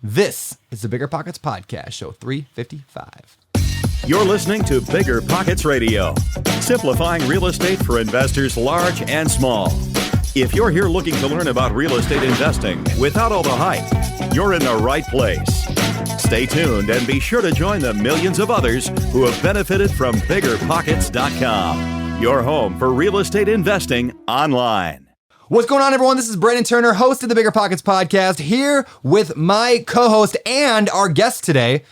This is the Bigger Pockets Podcast, show 355. You're listening to Bigger Pockets Radio, simplifying real estate for investors large and small. If you're here looking to learn about real estate investing without all the hype, you're in the right place. Stay tuned and be sure to join the millions of others who have benefited from BiggerPockets.com, your home for real estate investing online. What's going on, everyone? This is Brandon Turner, host of the Bigger Pockets Podcast, here with my co-host and our guest today.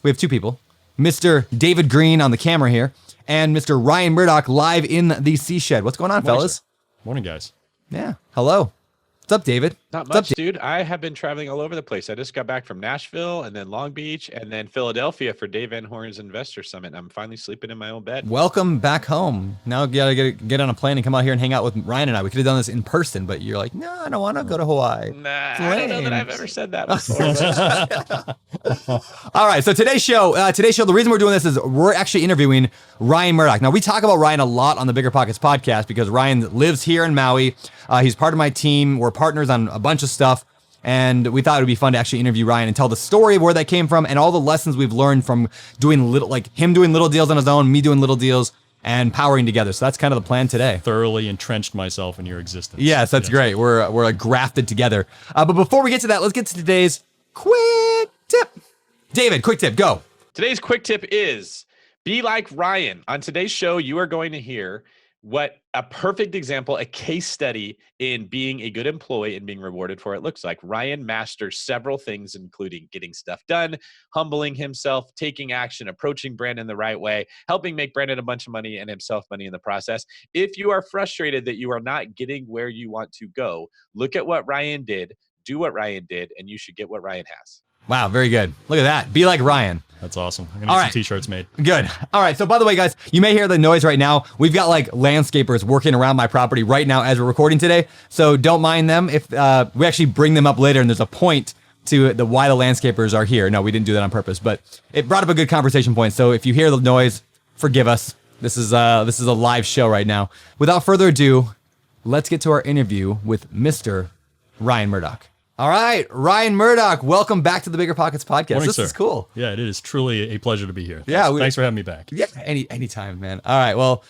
We have two people, Mr. David Green on the camera here, and Mr. Ryan Murdock live in the Sea Shed. What's going on, fellas? Morning, guys. Yeah. Hello. What's up, David? Not much, dude. I have been traveling all over the place. I just got back from Nashville and then Long Beach and then Philadelphia for Dave Van Horn's Investor Summit. I'm finally sleeping in my own bed. Welcome back home. Now you gotta get on a plane and come out here and hang out with Ryan and I. We could have done this in person, but you're like, no, I don't want to go to Hawaii. Nah, I don't know that I've ever said that before. All right, so today's show, the reason we're doing this is we're actually interviewing Ryan Murdock. Now, we talk about Ryan a lot on the Bigger Pockets podcast because Ryan lives here in Maui. He's part of my team. We're partners on a bunch of stuff, and we thought it would be fun to actually interview Ryan and tell the story of where that came from and all the lessons we've learned from doing him doing little deals on his own, me doing little deals, and powering together. So that's kind of the plan today. Thoroughly entrenched myself in your existence. Yes, that's great. We're like grafted together. But before we get to that, let's get to today's quick tip. David, quick tip, go. Today's quick tip is be like Ryan. On today's show, you are going to hear what a perfect example, a case study in being a good employee and being rewarded for it looks like. Ryan masters several things, including getting stuff done, humbling himself, taking action, approaching Brandon the right way, helping make Brandon a bunch of money and himself money in the process. If you are frustrated that you are not getting where you want to go, look at what Ryan did, do what Ryan did, and you should get what Ryan has. Wow, very good. Look at that. Be like Ryan. That's awesome. I'm going to get some t-shirts made. Good. All right. So by the way, guys, you may hear the noise right now. We've got like landscapers working around my property right now as we're recording today. So don't mind them if we actually bring them up later and there's a point to why the landscapers are here. No, we didn't do that on purpose, but it brought up a good conversation point. So if you hear the noise, forgive us. This is a live show right now. Without further ado, let's get to our interview with Mr. Ryan Murdock. All right, Ryan Murdock, welcome back to the Bigger Pockets podcast. Morning, this sir. is cool. Yeah, it is truly a pleasure to be here. Yeah, thanks for having me back. Yeah, anytime, man. All right, well,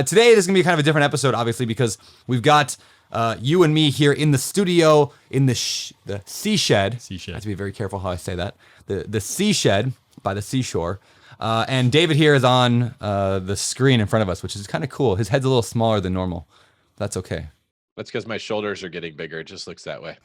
today this is gonna be kind of a different episode, obviously, because we've got you and me here in the studio in the Sea Shed. Sea Shed. I have to be very careful how I say that. The Sea Shed by the seashore, and David here is on the screen in front of us, which is kind of cool. His head's a little smaller than normal. That's okay. That's because my shoulders are getting bigger. It just looks that way.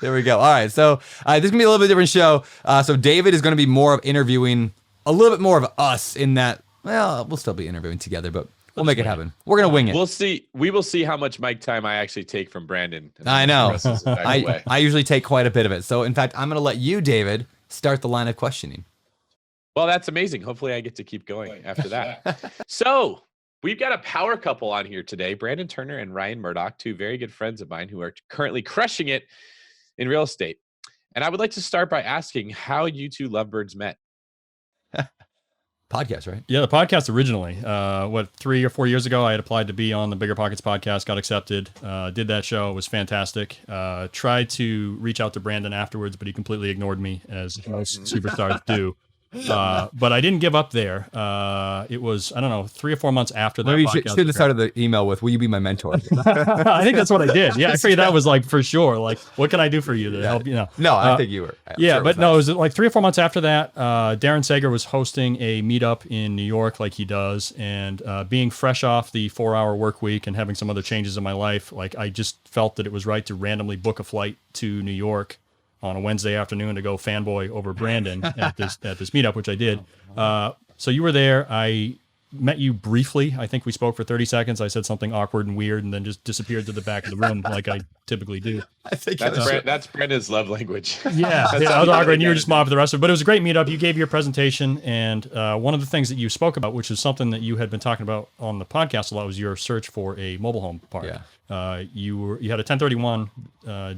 There we go. All right. So this is going to be a little bit different show. So David is going to be more of interviewing a little bit more of us in that, well, we'll still be interviewing together, but we'll make it happen. We're going to wing it. We'll see. We will see how much mic time I actually take from Brandon. I know. I usually take quite a bit of it. So in fact, I'm going to let you, David, start the line of questioning. Well, that's amazing. Hopefully I get to keep going after that. So we've got a power couple on here today, Brandon Turner and Ryan Murdock, two very good friends of mine who are currently crushing it in real estate. And I would like to start by asking how you two lovebirds met. Podcast, right? Yeah, the podcast originally, 3 or 4 years ago, I had applied to be on the Bigger Pockets podcast, got accepted, did that show. It was fantastic. Tried to reach out to Brandon afterwards, but he completely ignored me, as most superstars do. But I didn't give up there. It was, 3 or 4 months after that. Maybe you should have started the email with, will you be my mentor? I think that's what I did. Yeah, I figured that was like for sure. Like, what can I do for you to help you? No, I think you were. Yeah, but no, it was like 3 or 4 months after that. Darren Sager was hosting a meetup in New York like he does. And being fresh off the 4-hour work week and having some other changes in my life, like I just felt that it was right to randomly book a flight to New York on a Wednesday afternoon to go fanboy over Brandon at this meetup, which I did. So you were there. I met you briefly. I think we spoke for 30 seconds. I said something awkward and weird and then just disappeared to the back of the room like I typically do. I think that's Brandon's love language. Yeah, I was awkward and you were just mobbed for the rest of it. But it was a great meetup. You gave your presentation, and one of the things that you spoke about, which is something that you had been talking about on the podcast a lot, was your search for a mobile home park. Yeah. You had a 1031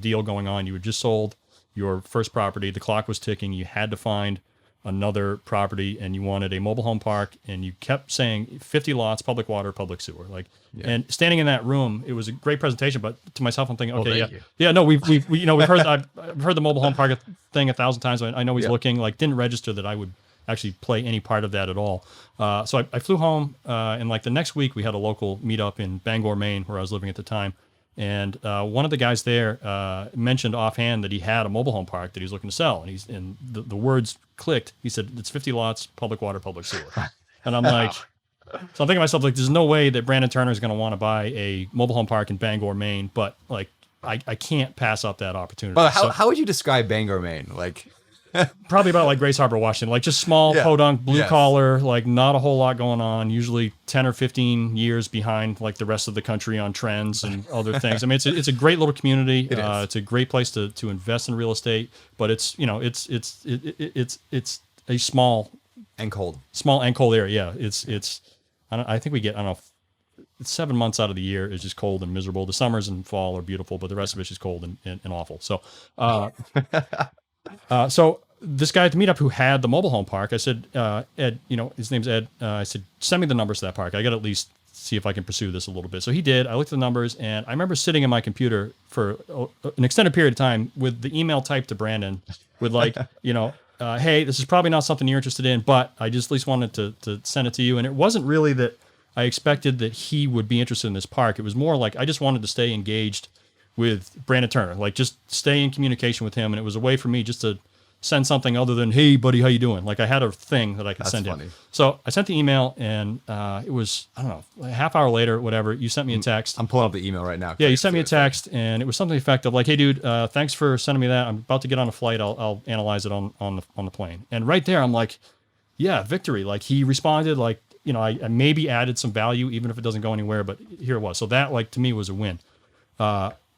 deal going on. You had just sold your first property. The clock was ticking. You had to find another property and you wanted a mobile home park and you kept saying 50 lots, public water, public sewer. Like, and standing in that room, it was a great presentation, but to myself, I'm thinking, okay, no, we've heard, I've heard the mobile home park thing 1,000 times. I know he's looking, like, didn't register that I would actually play any part of that at all. So I flew home, and like the next week we had a local meetup in Bangor, Maine, where I was living at the time. And one of the guys there mentioned offhand that he had a mobile home park that he was looking to sell. And the words clicked. He said, it's 50 lots, public water, public sewer. And I'm like, so I'm thinking to myself, like, there's no way that Brandon Turner is going to want to buy a mobile home park in Bangor, Maine. But like, I can't pass up that opportunity. But how would you describe Bangor, Maine? Like, probably about like Grace Harbor, Washington, like just small podunk, blue collar, like not a whole lot going on, usually 10 or 15 years behind like the rest of the country on trends and other things. I mean, it's a great little community. It's a great place to invest in real estate, but it's a small and cold area. I think we get, I don't know, it's 7 months out of the year is just cold and miserable. The summers and fall are beautiful, but the rest of it's just cold and awful. So, so this guy at the meetup who had the mobile home park, I said, Ed, his name's Ed. I said, send me the numbers to that park. I got to at least see if I can pursue this a little bit. So he did. I looked at the numbers, and I remember sitting in my computer for an extended period of time with the email typed to Brandon with like, hey, this is probably not something you're interested in, but I just at least wanted to send it to you. And it wasn't really that I expected that he would be interested in this park. It was more like I just wanted to stay engaged with Brandon Turner, like just stay in communication with him. And it was a way for me just to send something other than, hey buddy, how you doing? Like I had a thing that I could send him. So I sent the email, and it was, I don't know, a half hour later, whatever, you sent me a text. I'm pulling up the email right now. Yeah, you sent me a text, and it was something effective like, hey dude, thanks for sending me that. I'm about to get on a flight. I'll analyze it on the plane. And right there, I'm like, yeah, victory. Like he responded, like, I maybe added some value, even if it doesn't go anywhere, but here it was. So that, like, to me was a win.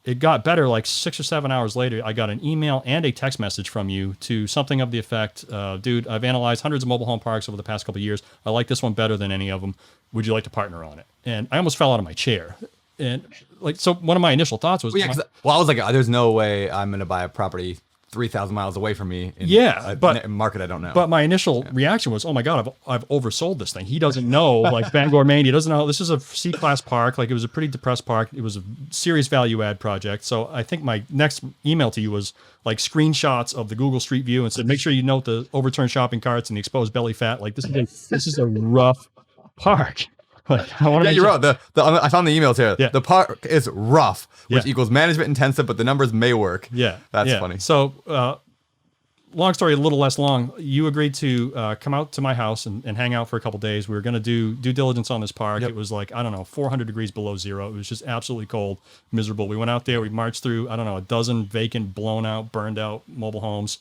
It got better, like 6 or 7 hours later, I got an email and a text message from you to something of the effect, dude, I've analyzed hundreds of mobile home parks over the past couple of years. I like this one better than any of them. Would you like to partner on it? And I almost fell out of my chair. And like, so one of my initial thoughts was, I was like, there's no way I'm going to buy a property 3,000 miles away from me in a market I don't know. But my initial reaction was, oh my God, I've oversold this thing. He doesn't know, like Bangor, Maine, he doesn't know. This is a C-class park. Like it was a pretty depressed park. It was a serious value add project. So I think my next email to you was like screenshots of the Google Street View and said, make sure you note the overturned shopping carts and the exposed belly fat. Like this is a rough park. Like, you're right. I found the emails here. Yeah. The park is rough, which equals management intensive, but the numbers may work. Yeah. That's funny. So, long story, a little less long. You agreed to come out to my house and hang out for a couple days. We were going to do due diligence on this park. It was like, I don't know, 400 degrees below zero. It was just absolutely cold, miserable. We went out there. We marched through, I don't know, a dozen vacant, blown out, burned out mobile homes.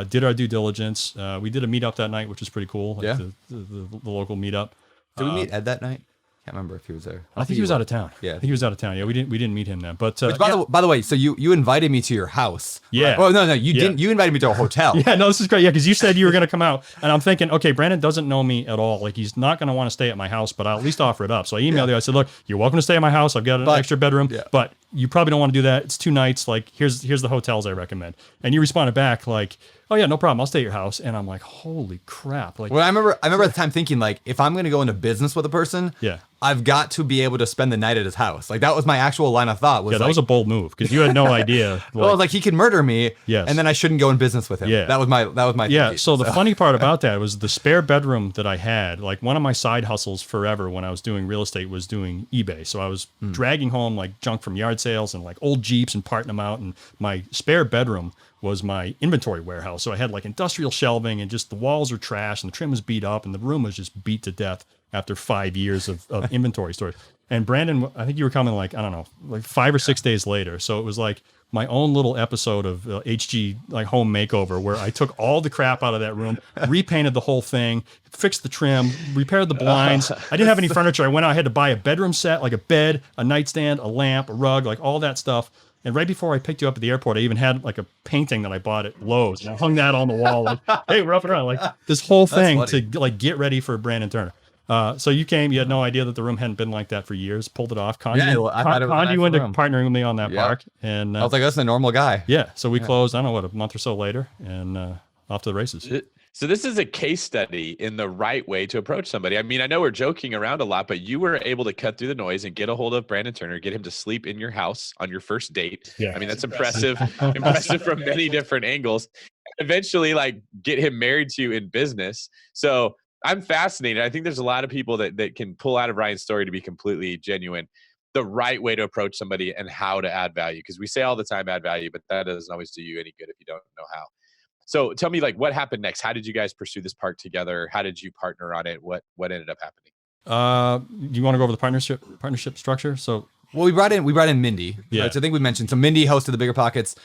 Did our due diligence. We did a meetup that night, which was pretty cool. Like the local meetup. Did we meet Ed that night? Can't remember if he was there. I think he was out of town. Yeah, I think he was out of town. Yeah, we didn't meet him then. But by the way, so you invited me to your house. Yeah. Right? Oh no, you didn't. You invited me to a hotel. Yeah, no, this is great. Yeah, because you said you were going to come out, and I'm thinking, okay, Brandon doesn't know me at all. Like he's not going to want to stay at my house, but I'll at least offer it up. So I emailed you. I said, look, you're welcome to stay at my house. I've got an extra bedroom, but you probably don't want to do that. It's 2 nights. Like here's the hotels I recommend. And you responded back like, oh yeah, no problem. I'll stay at your house. And I'm like, holy crap. Like, well, I remember at the time thinking like, if I'm going to go into business with a person, I've got to be able to spend the night at his house. Like that was my actual line of thought. That was a bold move because you had no idea. Well, like he could murder me, and then I shouldn't go in business with him. Yeah, that was my thinking. So the funny part about that was the spare bedroom that I had. Like one of my side hustles forever when I was doing real estate was doing eBay. So I was dragging home like junk from yard sales and like old Jeeps and parting them out. And my spare bedroom was my inventory warehouse. So I had like industrial shelving and just the walls are trash and the trim was beat up and the room was just beat to death after 5 years of inventory storage. And Brandon, I think you were coming like, I don't know, like 5 or 6 days later. So it was like my own little episode of HG like home makeover where I took all the crap out of that room, repainted the whole thing, fixed the trim, repaired the blinds. I didn't have any furniture. I went out, I had to buy a bedroom set, like a bed, a nightstand, a lamp, a rug, like all that stuff. And right before I picked you up at the airport, I even had like a painting that I bought at Lowe's. And I hung that on the wall. Like, hey, we're up and around. Like this whole thing to like get ready for Brandon Turner. So you came, you had no idea that the room hadn't been like that for years, pulled it off, conned you into partnering with me on that park. And I was like, that's a normal guy. Yeah. So we closed, I don't know, a month or so later. And off to the races. So this is a case study in the right way to approach somebody. I mean, I know we're joking around a lot, but you were able to cut through the noise and get a hold of Brandon Turner, get him to sleep in your house on your first date. Yeah. I mean, that's impressive, impressive from many different angles. Eventually, like, get him married to you in business. So I'm fascinated. I think there's a lot of people that can pull out of Ryan's story to be completely genuine. The right way to approach somebody and how to add value. Because we say all the time, add value, but that doesn't always do you any good if you don't know how. So tell me, like, what happened next? How did you guys pursue this park together? How did you partner on it? What ended up happening? Do you want to go over the partnership structure? So, well, we brought in Mindy. Yeah. Right? So I think we mentioned. So Mindy hosted the BiggerPockets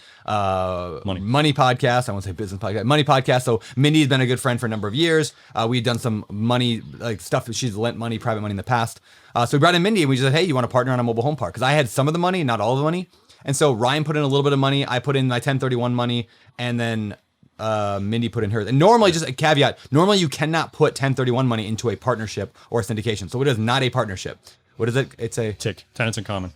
money podcast. I won't say business podcast, money podcast. So Mindy's been a good friend for a number of years. We've done some money, like stuff. She's lent money, private money in the past. So we brought in Mindy and we just said, hey, you want to partner on a mobile home park? Because I had some of the money, not all of the money. And so Ryan put in a little bit of money. I put in my 1031 money, and then Mindy put in hers. And normally, just a caveat, normally you cannot put 1031 money into a partnership or a syndication. So it is not a partnership. What is it? It's a TIC, tenants in common.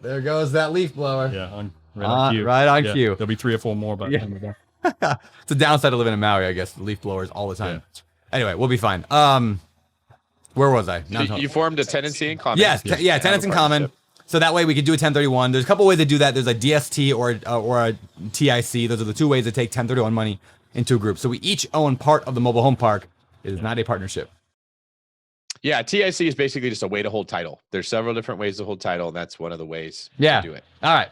There goes that leaf blower. Yeah, right on cue. Right on cue. There'll be 3 or 4 more, but It's a downside of living in Maui, I guess. The leaf blowers all the time. Yeah. Anyway, we'll be fine. Where was I? You formed a tenancy in common. Yes, tenants in common. So that way we could do a 1031. There's a couple ways to do that. There's a DST or a TIC. Those are the two ways to take 1031 money into a group. So we each own part of the mobile home park. It is not a partnership. Yeah, TIC is basically just a way to hold title. There's several different ways to hold title, and that's one of the ways to do it. All right.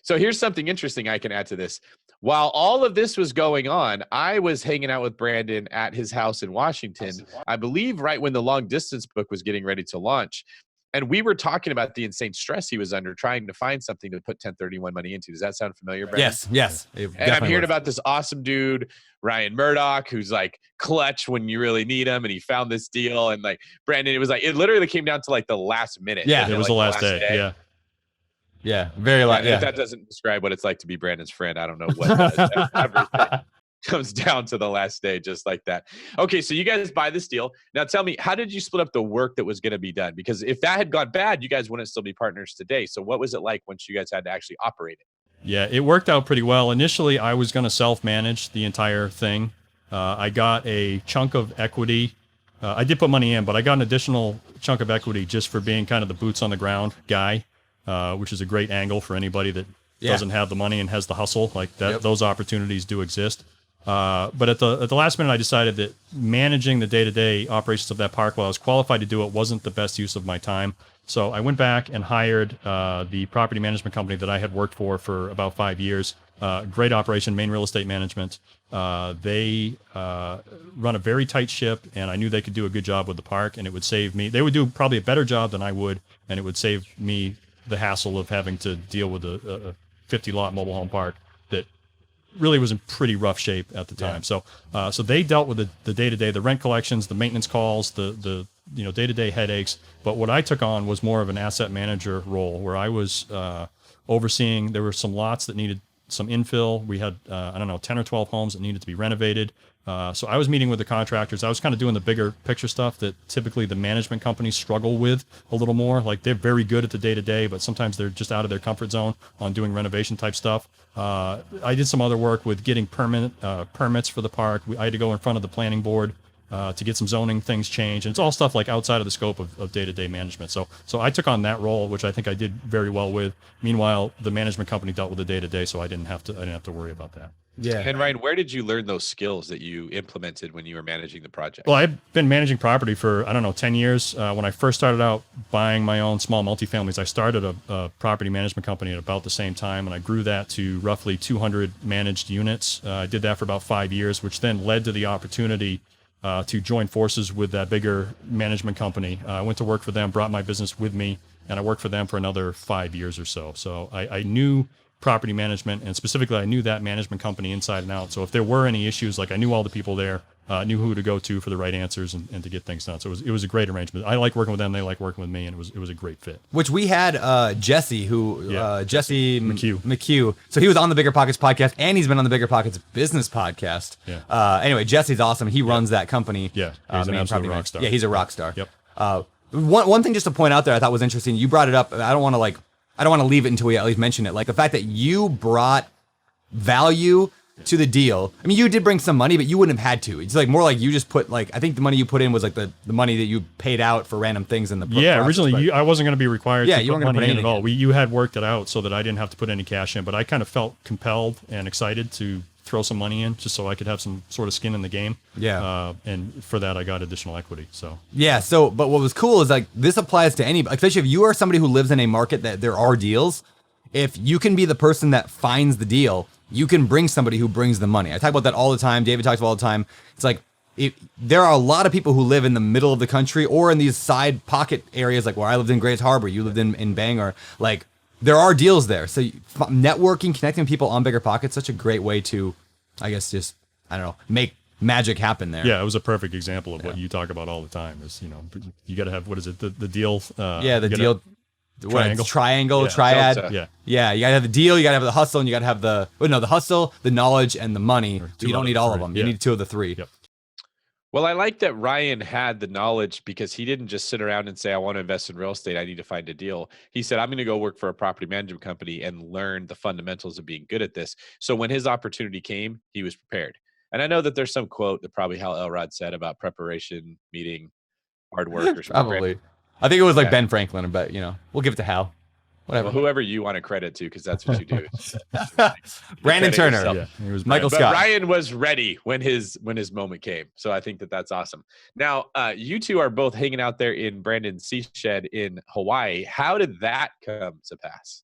So here's something interesting I can add to this. While all of this was going on, I was hanging out with Brandon at his house in Washington, I believe right when the long distance book was getting ready to launch. And we were talking about the insane stress he was under trying to find something to put 1031 money into. Does that sound familiar, Brandon? Yes. And I'm hearing about this awesome dude, Ryan Murdock, who's like clutch when you really need him. And he found this deal. And like, Brandon, it literally came down to like the last minute. Yeah. It was the last day. Yeah. Yeah. Very last. If that doesn't describe what it's like to be Brandon's friend, I don't know what does. Everything comes down to the last day, just like that. Okay, so you guys buy this deal. Now tell me, how did you split up the work that was going to be done? Because if that had gone bad, you guys wouldn't still be partners today. So what was it like once you guys had to actually operate it? Yeah, it worked out pretty well. Initially, I was going to self-manage the entire thing. I got a chunk of equity. I did put money in, but I got an additional chunk of equity just for being kind of the boots on the ground guy, which is a great angle for anybody that doesn't have the money and has the hustle. Like that, those opportunities do exist. But at the last minute, I decided that managing the day-to-day operations of that park while I was qualified to do it wasn't the best use of my time. So I went back and hired the property management company that I had worked for about 5 years. Great operation, Maine Real Estate Management. They run a very tight ship, and I knew they could do a good job with the park, and it would save me. They would do probably a better job than I would, and it would save me the hassle of having to deal with a 50-lot mobile home park that really was in pretty rough shape at the time. So they dealt with the day-to-day, the rent collections, the maintenance calls, the day-to-day headaches. But what I took on was more of an asset manager role, where I was overseeing. There were some lots that needed some infill. We had 10 or 12 homes that needed to be renovated. So I was meeting with the contractors. I was kind of doing the bigger picture stuff that typically the management companies struggle with a little more. Like they're very good at the day-to-day, but sometimes they're just out of their comfort zone on doing renovation type stuff. I did some other work with getting permits for the park. I had to go in front of the planning board to get some zoning things changed. And it's all stuff like outside of the scope of day-to-day management. So I took on that role, which I think I did very well with. Meanwhile, the management company dealt with the day-to-day, so I didn't have to worry about that. Yeah. And Ryan, where did you learn those skills that you implemented when you were managing the project? Well, I've been managing property for, 10 years. When I first started out buying my own small multifamilies, I started a property management company at about the same time, and I grew that to roughly 200 managed units. I did that for about 5 years, which then led to the opportunity to join forces with that bigger management company. I went to work for them, brought my business with me, and I worked for them for another 5 years or so. So I knew property management, and specifically I knew that management company inside and out. So if there were any issues, like I knew all the people there, knew who to go to for the right answers and to get things done. So it was a great arrangement. I like working with them, they like working with me, and it was a great fit. Which we had Jesse, Jesse McHugh. So he was on the BiggerPockets podcast, and he's been on the BiggerPockets business podcast. Yeah. Anyway, Jesse's awesome. He runs that company. Yeah, he's an absolute rock star. Yeah, he's a rock star. Yep. One thing just to point out there I thought was interesting. You brought it up. I don't want to leave it until we at least mention it. Like the fact that you brought value to the deal. I mean, you did bring some money, but you wouldn't have had to. It's like more like you just put like, I think the money you put in was like the money that you paid out for random things in the process, originally I wasn't going to be required to you put weren't gonna money put in at anything all. in. You had worked it out so that I didn't have to put any cash in, but I kind of felt compelled and excited to throw some money in just so I could have some sort of skin in the game. Yeah. And for that, I got additional equity. So Yeah. So, but what was cool is like this applies to anybody, especially if you are somebody who lives in a market that there are deals. If you can be the person that finds the deal, you can bring somebody who brings the money. I talk about that all the time. David talks about it all the time. It's like there are a lot of people who live in the middle of the country or in these side pocket areas, like where I lived in Grays Harbor, you lived in Bangor. Like there are deals there. So networking, connecting people on BiggerPockets, such a great way to, I guess, just, I don't know, make magic happen there. yeah, it was a perfect example of what you talk about all the time is, you got to have, what is it? The deal. The deal. Triangle. Triangle, Yeah. triad. Delta. Yeah. You gotta have the deal, you gotta have the hustle, and you gotta have the hustle, the knowledge, and the money. So two you don't out need of all of three. them. You Yeah. need 2 of the 3. Yep. Well, I like that Ryan had the knowledge because he didn't just sit around and say, I want to invest in real estate. I need to find a deal. He said, I'm going to go work for a property management company and learn the fundamentals of being good at this. So when his opportunity came, he was prepared. And I know that there's some quote that probably Hal Elrod said about preparation, meeting, hard work or something. Probably. I think it was like Yeah. Ben Franklin, but we'll give it to Hal. Whatever. Well, whoever you want to credit to, because that's what you do. Brandon credit Turner. yourself. Yeah. It was Michael But Scott. Ryan was ready when his moment came. So I think that that's awesome. Now, you two are both hanging out there in Brandon's sea shed in Hawaii. How did that come to pass?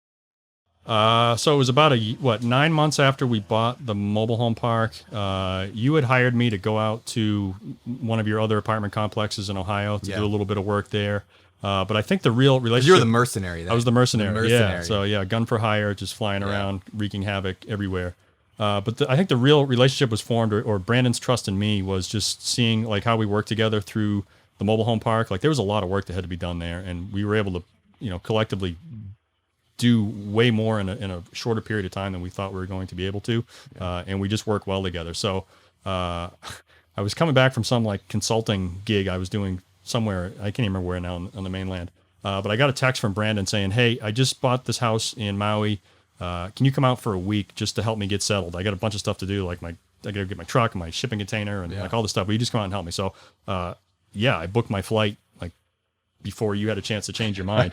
So it was about 9 months after we bought the mobile home park. You had hired me to go out to one of your other apartment complexes in Ohio to Yeah. do a little bit of work there. But I think the real relationship. You were the mercenary. Then. I was the mercenary. The mercenary. Yeah. So yeah, gun for hire, just flying around, wreaking havoc everywhere. But I think the real relationship was formed, or Brandon's trust in me was just seeing like how we worked together through the mobile home park. Like there was a lot of work that had to be done there, and we were able to, collectively do way more in a shorter period of time than we thought we were going to be able to. And we just work well together. So I was coming back from some like consulting gig I was doing somewhere. I can't even remember where now on the mainland. But I got a text from Brandon saying, hey, I just bought this house in Maui. Can you come out for a week just to help me get settled? I got a bunch of stuff to do. Like I got to get my truck and my shipping container and like all this stuff. Will you just come out and help me? So, I booked my flight like before you had a chance to change your mind.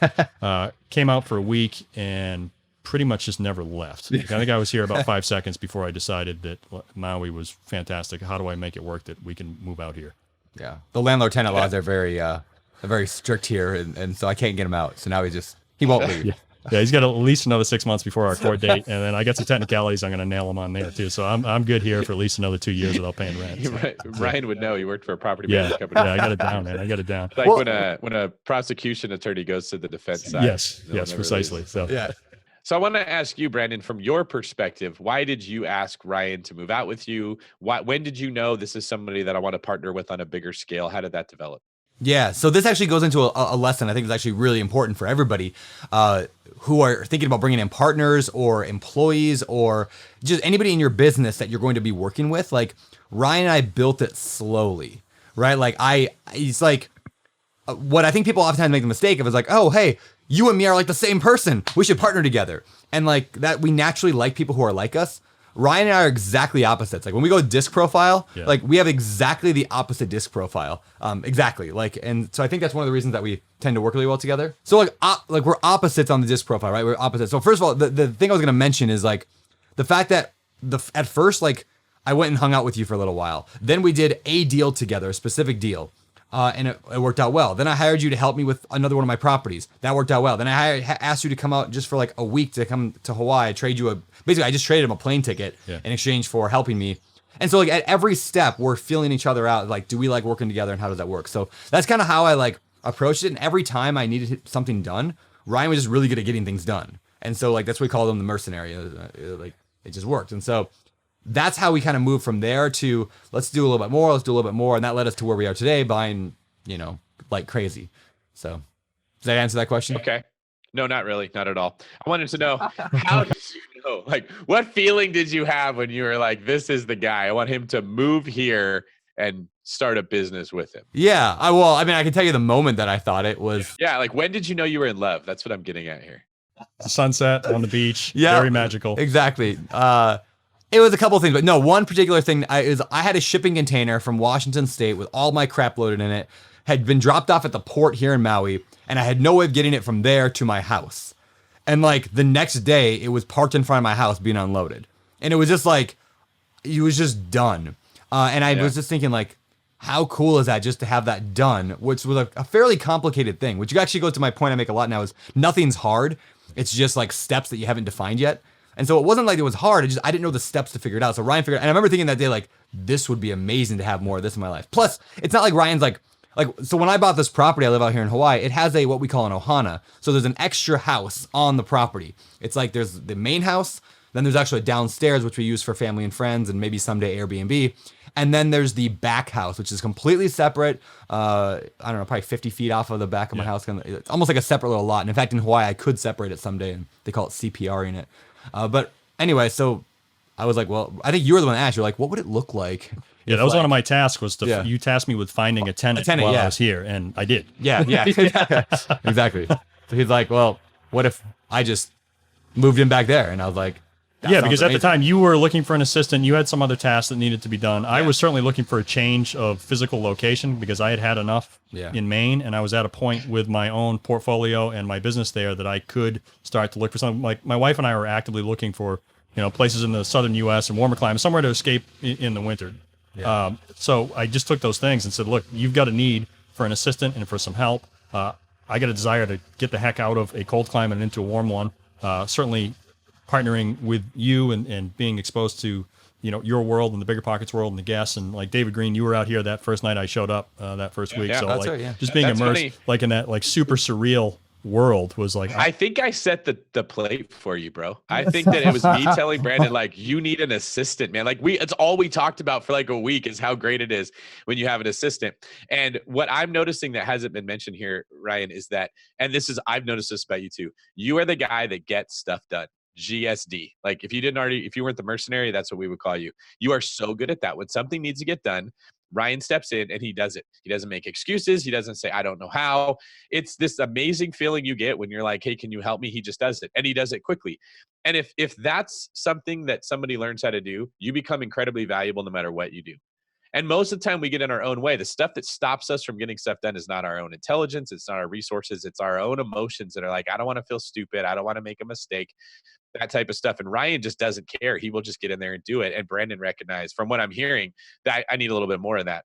Came out for a week and pretty much just never left. Like, I think I was here about 5 seconds before I decided that Maui was fantastic. How do I make it work that we can move out here? Yeah. The landlord tenant laws are very strict here, and so I can't get him out. So now he won't leave. Yeah, he's got at least another 6 months before our court date, and then I got some technicalities. I'm going to nail him on there too. So I'm good here for at least another 2 years without paying rent. So. Ryan would know. He worked for a property Yeah, management company. I got it down, man. I got it down. Like when a prosecution attorney goes to the defense side. Yes, no one ever precisely. leaves. So Yeah. So I want to ask you, Brandon, from your perspective, why did you ask Ryan to move out with you? When did you know this is somebody that I want to partner with on a bigger scale? How did that develop? Yeah, so this actually goes into a lesson I think is actually really important for everybody who are thinking about bringing in partners or employees or just anybody in your business that you're going to be working with. Like Ryan and I built it slowly, right? Like it's like what I think people oftentimes make the mistake of is like, oh, hey, you and me are like the same person. We should partner together. And like that, we naturally like people who are like us. Ryan and I are exactly opposites. Like when we go disc profile, like we have exactly the opposite disc profile. Exactly. Like, and so I think that's one of the reasons that we tend to work really well together. So like we're opposites on the disc profile, right? We're opposites. So first of all, the thing I was going to mention is like the fact that at first, like I went and hung out with you for a little while. Then we did a deal together, a specific deal. And it worked out well. Then I hired you to help me with another one of my properties. That worked out well. Then I asked you to come out just for like a week to come to Hawaii. I just traded him a plane ticket in exchange for helping me. And so like at every step, we're feeling each other out. Like, do we like working together and how does that work? So that's kind of how I like approached it. And every time I needed something done, Ryan was just really good at getting things done. And so like, that's what we called him the mercenary. Like it just worked. And so that's how we kind of moved from there to let's do a little bit more. And that led us to where we are today, buying, like crazy. So does that answer that question? Okay. No, not really. Not at all. I wanted to know, how did you know? Like, what feeling did you have when you were like, this is the guy? I want him to move here and start a business with him. Yeah. I can tell you the moment that I thought it was. Yeah. Like, when did you know you were in love? That's what I'm getting at here. sunset on the beach, Yeah, very magical. Exactly. It was a couple of things, but no, one particular thing I had a shipping container from Washington State with all my crap loaded in it, had been dropped off at the port here in Maui, and I had no way of getting it from there to my house. And like the next day, it was parked in front of my house being unloaded. And it was just like, it was just done. And I was just thinking like, how cool is that just to have that done, which was a fairly complicated thing, which actually goes to my point I make a lot now is nothing's hard. It's just like steps that you haven't defined yet. And so it wasn't like it was hard. I didn't know the steps to figure it out. So Ryan figured, and I remember thinking that day, like, this would be amazing to have more of this in my life. Plus, it's not like Ryan's like, so when I bought this property, I live out here in Hawaii, it has what we call an ohana. So there's an extra house on the property. It's like there's the main house, then there's actually a downstairs, which we use for family and friends and maybe someday Airbnb. And then there's the back house, which is completely separate. I don't know, probably 50 feet off of the back of my house. It's almost like a separate little lot. And in fact, in Hawaii, I could separate it someday, and they call it CPRing it. But anyway, so I was like, well, I think you were the one that asked. You're like, what would it look like? Yeah, that was one of my tasks. Was to you tasked me with finding a tenant while I was here, and I did. Yeah, exactly. So he's like, well, what if I just moved in back there? And I was like, yeah, because at the time you were looking for an assistant, you had some other tasks that needed to be done. I was certainly looking for a change of physical location because I had had enough in Maine, and I was at a point with my own portfolio and my business there that I could start to look for something. Like my wife and I were actively looking for, places in the southern U.S. and warmer climates, somewhere to escape in the winter. Yeah. So I just took those things and said, look, you've got a need for an assistant and for some help. I got a desire to get the heck out of a cold climate and into a warm one. Certainly partnering with you and being exposed to, your world and the BiggerPockets world and the guests. And like David Green, you were out here that first night I showed up that first week. So like just being immersed like in that like super surreal world was like, I think I set the plate for you, bro. I think that it was me telling Brandon, like, you need an assistant, man. Like it's all we talked about for like a week is how great it is when you have an assistant. And what I'm noticing that hasn't been mentioned here, Ryan, is that, and I've noticed this about you too. You are the guy that gets stuff done. GSD. Like if you weren't the mercenary, that's what we would call you. You are so good at that. When something needs to get done, Ryan steps in and he does it. He doesn't make excuses. He doesn't say, I don't know how. It's this amazing feeling you get when you're like, hey, can you help me? He just does it, and he does it quickly. And if that's something that somebody learns how to do, you become incredibly valuable no matter what you do. And most of the time we get in our own way. The stuff that stops us from getting stuff done is not our own intelligence. It's not our resources. It's our own emotions that are like, I don't want to feel stupid. I don't want to make a mistake, that type of stuff. And Ryan just doesn't care. He will just get in there and do it. And Brandon recognized from what I'm hearing that I need a little bit more of that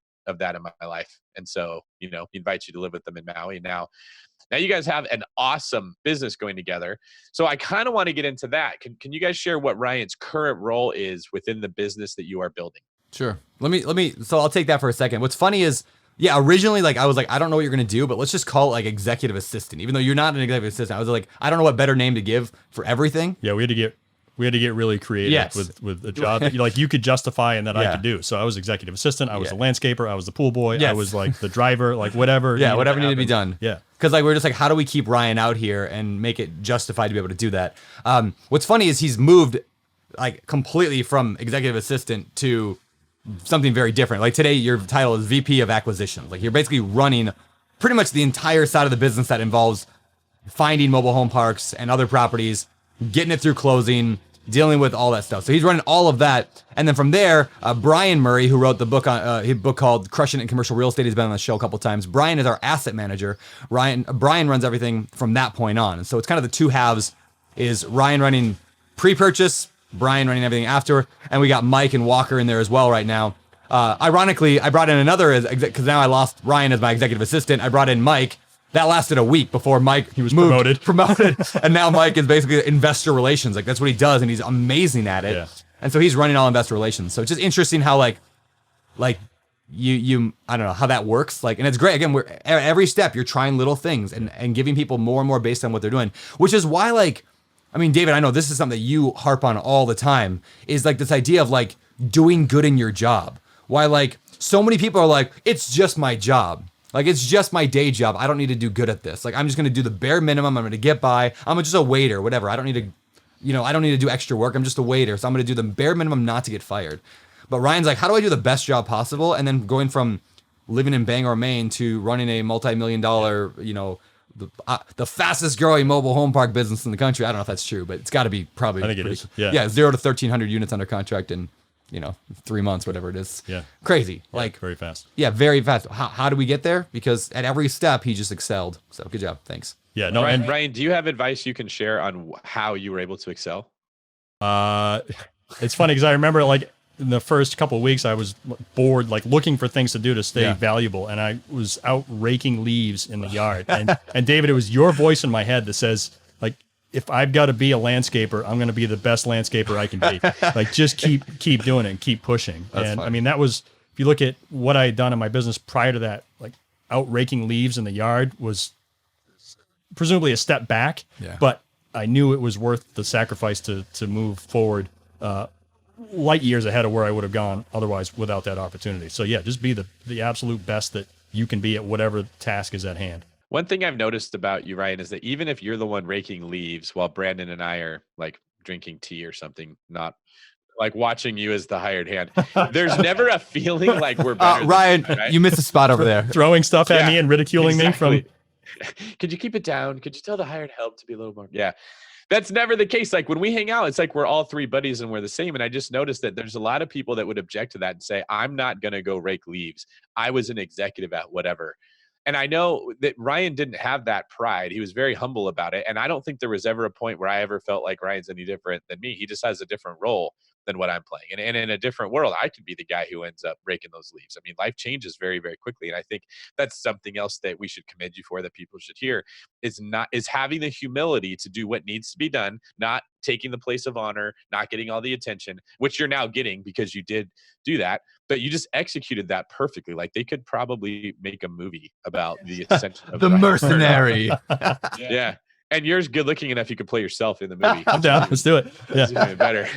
in my life. And so, he invites you to live with them in Maui. Now you guys have an awesome business going together. So I kind of want to get into that. Can you guys share what Ryan's current role is within the business that you are building? Sure. Let me. So I'll take that for a second. What's funny is, originally, like I was like, I don't know what you're gonna do, but let's just call it like executive assistant, even though you're not an executive assistant. I was like, I don't know what better name to give for everything. Yeah, we had to get really creative with a job that like you could justify and that I could do. So I was executive assistant. I was a landscaper. I was the pool boy. I was like the driver. Like whatever. Whatever needed to be done. Yeah. Because like we're just like, how do we keep Ryan out here and make it justified to be able to do that? What's funny is he's moved like completely from executive assistant to something very different. Like today, your title is VP of Acquisitions. Like you're basically running pretty much the entire side of the business that involves finding mobile home parks and other properties, getting it through closing, dealing with all that stuff. So he's running all of that. And then from there, Brian Murray, who wrote the book on his book called Crushing It in Commercial Real Estate, he's been on the show a couple times. Brian is our asset manager. Brian runs everything from that point on. And so it's kind of the two halves is Ryan running pre-purchase, Brian running everything after, and we got Mike and Walker in there as well right now. Ironically, I brought in another, because now I lost Ryan as my executive assistant. I brought in Mike. That lasted a week before Mike was promoted. And now Mike is basically investor relations. Like that's what he does, and he's amazing at it. Yeah. And so he's running all investor relations. So it's just interesting how like you I don't know how that works. Like, and it's great. Again, every step you're trying little things and giving people more and more based on what they're doing, which is why like, I mean, David, I know this is something that you harp on all the time, is like this idea of like doing good in your job. Why like so many people are like, it's just my job. Like, it's just my day job. I don't need to do good at this. Like, I'm just going to do the bare minimum. I'm going to get by. I'm just a waiter, whatever. I don't need to, I don't need to do extra work. I'm just a waiter. So I'm going to do the bare minimum not to get fired. But Ryan's like, how do I do the best job possible? And then going from living in Bangor, Maine to running a multi-million-dollar, the fastest growing mobile home park business in the country. I don't know if that's true, but it's got to be probably. I think it is. Yeah. Yeah, 0 to 1,300 units under contract in 3 months, whatever it is. Yeah. Crazy. Yeah, like very fast. Yeah, very fast. How do we get there? Because at every step he just excelled. So good job. Thanks. Yeah. No. Ryan, do you have advice you can share on how you were able to excel? It's funny because I remember like in the first couple of weeks I was bored, like looking for things to do to stay valuable, and I was out raking leaves in the yard. And David, it was your voice in my head that says, like, if I've got to be a landscaper, I'm going to be the best landscaper I can be. Like, just keep doing it and keep pushing. That's and fun. I mean, that was, if you look at what I had done in my business prior to that, like out raking leaves in the yard was presumably a step back, but I knew it was worth the sacrifice to move forward light years ahead of where I would have gone otherwise without that opportunity. So yeah, just be the absolute best that you can be at whatever task is at hand. One thing I've noticed about you, Ryan, is that even if you're the one raking leaves while Brandon and I are like drinking tea or something, not like watching you as the hired hand, there's never a feeling like we're better. Ryan, than you, right? you missed a spot over there. Throwing stuff at me and ridiculing me from. Could you keep it down? Could you tell the hired help to be a little more? Yeah. That's never the case. Like when we hang out, it's like we're all three buddies and we're the same. And I just noticed that there's a lot of people that would object to that and say, I'm not going to go rake leaves. I was an executive at whatever. And I know that Ryan didn't have that pride. He was very humble about it. And I don't think there was ever a point where I ever felt like Ryan's any different than me. He just has a different role than what I'm playing. And in a different world, I could be the guy who ends up raking those leaves. I mean, life changes very, very quickly. And I think that's something else that we should commend you for, that people should hear, is having the humility to do what needs to be done, not taking the place of honor, not getting all the attention, which you're now getting because you did do that. But you just executed that perfectly. Like they could probably make a movie about the ascension of The Ryan mercenary. Yeah. And you're good looking enough you could play yourself in the movie. I'm down. Let's do it. Yeah. It's even better.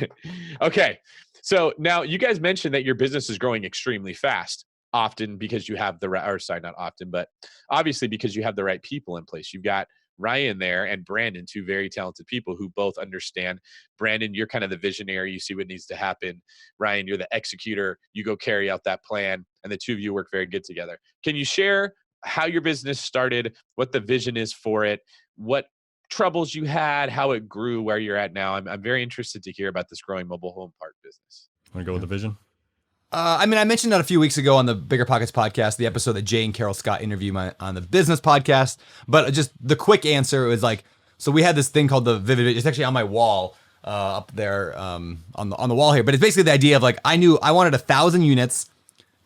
Okay. So now you guys mentioned that your business is growing extremely fast, often because you have the right, or sorry, not often, but obviously because you have the right people in place. You've got Ryan there and Brandon, two very talented people who both understand. Brandon, you're kind of the visionary. You see what needs to happen. Ryan, you're the executor. You go carry out that plan. And the two of you work very good together. Can you share how your business started, what the vision is for it, what troubles you had, how it grew, where you're at now? I'm very interested to hear about this growing mobile home park business. Want to go with the vision? I mean, I mentioned that a few weeks ago on the BiggerPockets podcast, the episode that Jay and Carol Scott interviewed on the business podcast. But just the quick answer was like, so we had this thing called the Vivid. It's actually on my wall up there on the wall here. But it's basically the idea of like, I knew I wanted 1,000 units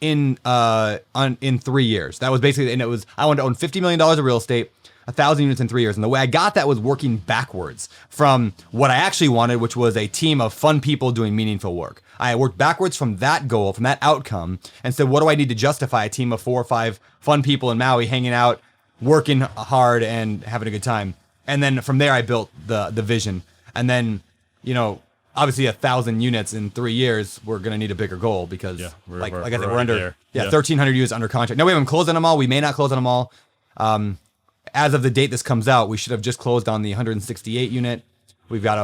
in 3 years. That was basically, and it was, I wanted to own $50 million of real estate, 1,000 units in 3 years. And the way I got that was working backwards from what I actually wanted, which was a team of fun people doing meaningful work. I worked backwards from that goal, from that outcome, and said, what do I need to justify a team of 4 or 5 fun people in Maui hanging out, working hard and having a good time? And then from there, I built the vision. And then, obviously 1,000 units in 3 years, we're going to need a bigger goal because like I said, we're under there. 1,300 units under contract. No, we haven't closed on them all. We may not close on them all. As of the date this comes out, we should have just closed on the 168 unit. We've got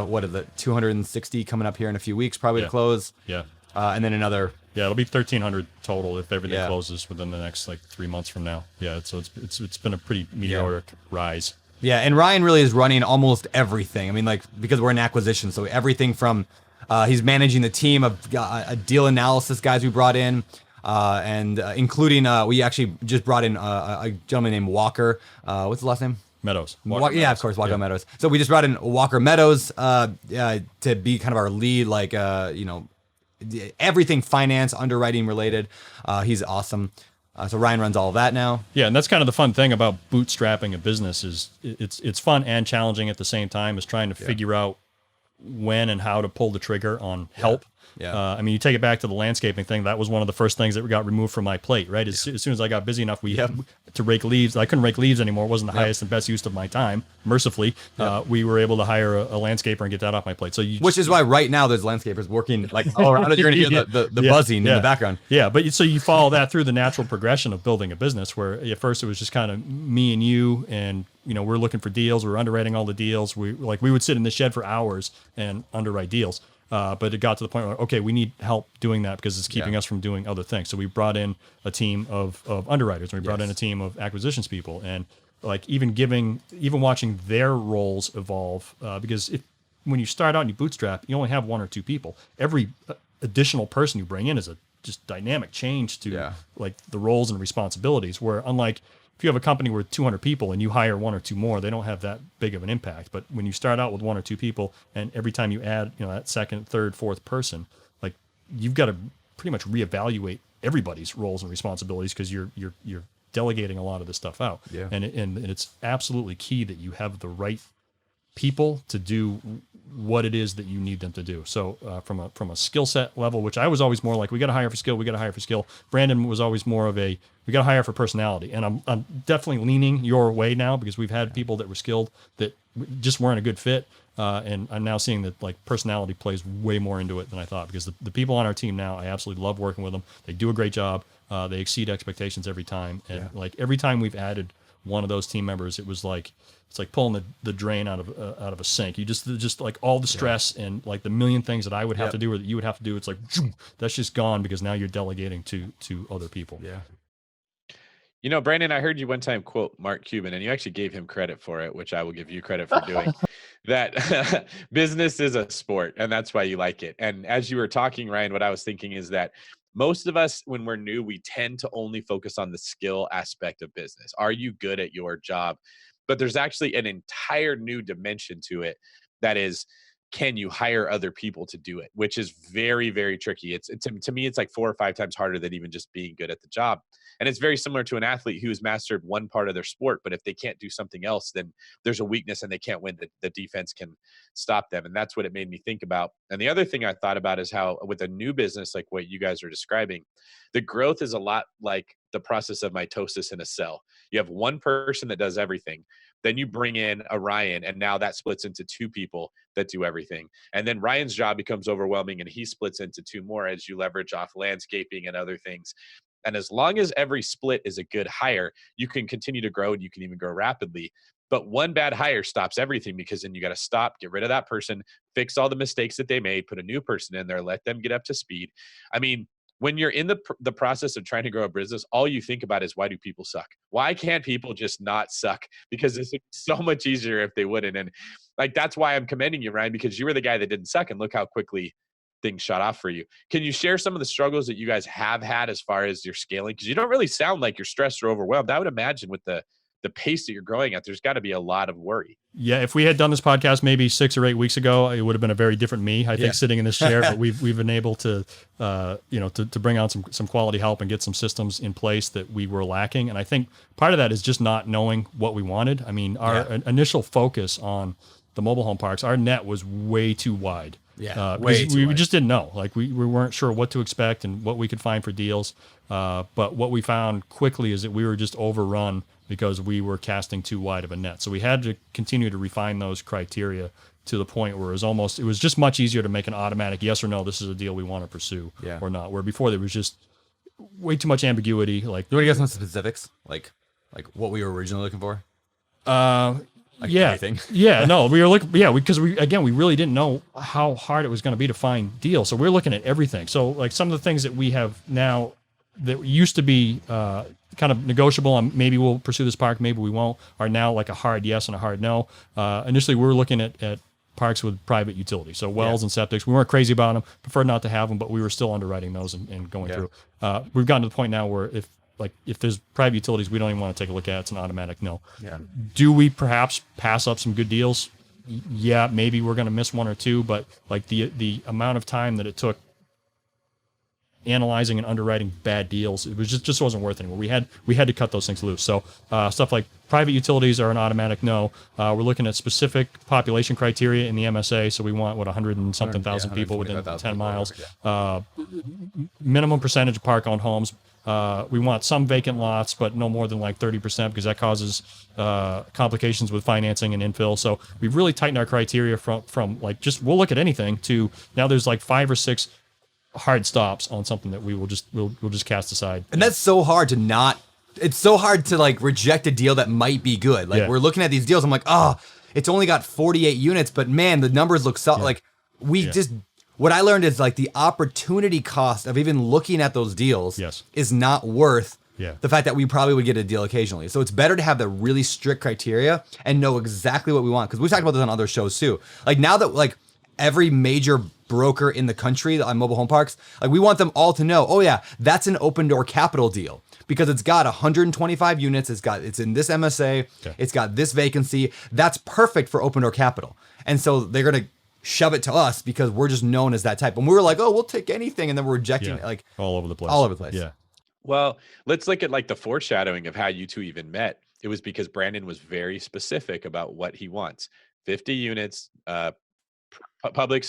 260 coming up here in a few weeks, probably to close. Yeah. And then another. Yeah, it'll be 1,300 total if everything closes within the next 3 months from now. Yeah, so it's been a pretty meteoric rise. Yeah, and Ryan really is running almost everything. I mean, because we're in acquisition, so everything from he's managing the team of deal analysis guys we brought in. And including, we actually just brought in a gentleman named Walker. What's the last name? Meadows. Walker Meadows. Of course, Walker Meadows. So we just brought in Walker Meadows to be kind of our lead, everything finance, underwriting related. He's awesome. So Ryan runs all of that now. Yeah, and that's kind of the fun thing about bootstrapping a business is it's fun and challenging at the same time, is trying to figure out when and how to pull the trigger on help. Yeah. I mean, you take it back to the landscaping thing. That was one of the first things that got removed from my plate, right? As soon as I got busy enough to rake leaves, I couldn't rake leaves anymore. It wasn't the highest and best use of my time. Mercifully, we were able to hire a landscaper and get that off my plate. So which is why right now there's landscapers working all around it. You're going to hear the buzzing in the background. Yeah, but so you follow that through the natural progression of building a business, where at first it was just kind of me and you, and we're looking for deals. We're underwriting all the deals. We would sit in the shed for hours and underwrite deals. But it got to the point where, okay, we need help doing that because it's keeping us from doing other things. So we brought in a team of underwriters, and we brought in a team of acquisitions people. And like even watching their roles evolve, because when you start out and you bootstrap, you only have one or two people. Every additional person you bring in is a just dynamic change to like the roles and responsibilities, where unlike if you have a company with 200 people and you hire one or two more, they don't have that big of an impact. But when you start out with one or two people, and every time you add, that second, third, fourth person, like you've got to pretty much reevaluate everybody's roles and responsibilities, because you're delegating a lot of this stuff out. Yeah. And it's absolutely key that you have the right people to do what it is that you need them to do. So from a skill set level, which I was always more like, we got to hire for skill. Brandon was always more of a, we got to hire for personality. And I'm definitely leaning your way now, because we've had people that were skilled that just weren't a good fit. And I'm now seeing that like personality plays way more into it than I thought, because the people on our team now, I absolutely love working with them. They do a great job. They exceed expectations every time. And like every time we've added one of those team members, it was like, it's like pulling the drain out of a sink. You just like all the stress and like the million things that I would have to do or that you would have to do. It's like, that's just gone, because now you're delegating to other people. Yeah. Brandon, I heard you one time quote Mark Cuban, and you actually gave him credit for it, which I will give you credit for doing. That business is a sport, and that's why you like it. And as you were talking, Ryan, what I was thinking is that most of us, when we're new, we tend to only focus on the skill aspect of business. Are you good at your job? But there's actually an entire new dimension to it that is, can you hire other people to do it? Which is very, very tricky. To me, it's like 4 or 5 times harder than even just being good at the job. And it's very similar to an athlete who's mastered one part of their sport, but if they can't do something else, then there's a weakness and they can't win. The defense can stop them. And that's what it made me think about. And the other thing I thought about is how with a new business, like what you guys are describing, the growth is a lot like the process of mitosis in a cell. You have one person that does everything. Then you bring in a Ryan, and now that splits into 2 people that do everything. And then Ryan's job becomes overwhelming, and he splits into 2 more as you leverage off landscaping and other things. And as long as every split is a good hire, you can continue to grow, and you can even grow rapidly. But one bad hire stops everything, because then you got to stop, get rid of that person, fix all the mistakes that they made, put a new person in there, let them get up to speed. I mean, when you're in the process of trying to grow a business, all you think about is, why do people suck? Why can't people just not suck? Because it's so much easier if they wouldn't. And like, that's why I'm commending you, Ryan, because you were the guy that didn't suck, and look how quickly things shot off for you. Can you share some of the struggles that you guys have had as far as your scaling? Because you don't really sound like you're stressed or overwhelmed. I would imagine with the pace that you're growing at, there's got to be a lot of worry. Yeah, if we had done this podcast maybe 6 or 8 weeks ago, it would have been a very different me, I think, sitting in this chair. But we've been able to, to bring out some quality help and get some systems in place that we were lacking. And I think part of that is just not knowing what we wanted. I mean, our initial focus on the mobile home parks, our net was way too wide. Yeah, we just didn't know. Like we weren't sure what to expect and what we could find for deals. But what we found quickly is that we were just overrun because we were casting too wide of a net. So we had to continue to refine those criteria to the point where it was just much easier to make an automatic yes or no, this is a deal we want to pursue or not. Where before there was just way too much ambiguity. Like, do you want to get some specifics? Like what we were originally looking for? Anything. No, we were looking, because we really didn't know how hard it was going to be to find deals. So we're looking at everything. So like some of the things that we have now that used to be kind of negotiable and maybe we'll pursue this park, maybe we won't, are now like a hard yes and a hard no. Initially we were looking at parks with private utilities. So wells and septics. We weren't crazy about them, preferred not to have them, but we were still underwriting those and going through. We've gotten to the point now where if there's private utilities we don't even want to take a look at, it's an automatic no. Yeah. Do we perhaps pass up some good deals? Yeah, maybe we're going to miss one or two, but like the amount of time that it took analyzing and underwriting bad deals, it was just wasn't worth it anymore. We had to cut those things loose. So stuff like private utilities are an automatic no. We're looking at specific population criteria in the MSA. So we want 100 and something thousand people within 10 miles. Minimum percentage of park owned homes. We want some vacant lots, but no more than like 30% because that causes complications with financing and infill. So we've really tightened our criteria from like just we'll look at anything to now there's like 5 or 6 hard stops on something that we'll just cast aside. And that's so hard to not. It's so hard to like reject a deal that might be good. Like we're looking at these deals, I'm like, it's only got 48 units, but man, the numbers look so like just. What I learned is like the opportunity cost of even looking at those deals is not worth Yeah. the fact that we probably would get a deal occasionally. So it's better to have the really strict criteria and know exactly what we want. Because we've talked about this on other shows too. Like now that like every major broker in the country on mobile home parks, like we want them all to know, oh yeah, that's an open door capital deal because it's got 125 units. It's in this MSA. Okay. It's got this vacancy. That's perfect for open door capital. And so they're going to shove it to us because we're just known as that type. And we were like, oh, we'll take anything. And then we're rejecting it like all over the place. All over the place. Yeah. Well, let's look at like the foreshadowing of how you two even met. It was because Brandon was very specific about what he wants. 50 units, public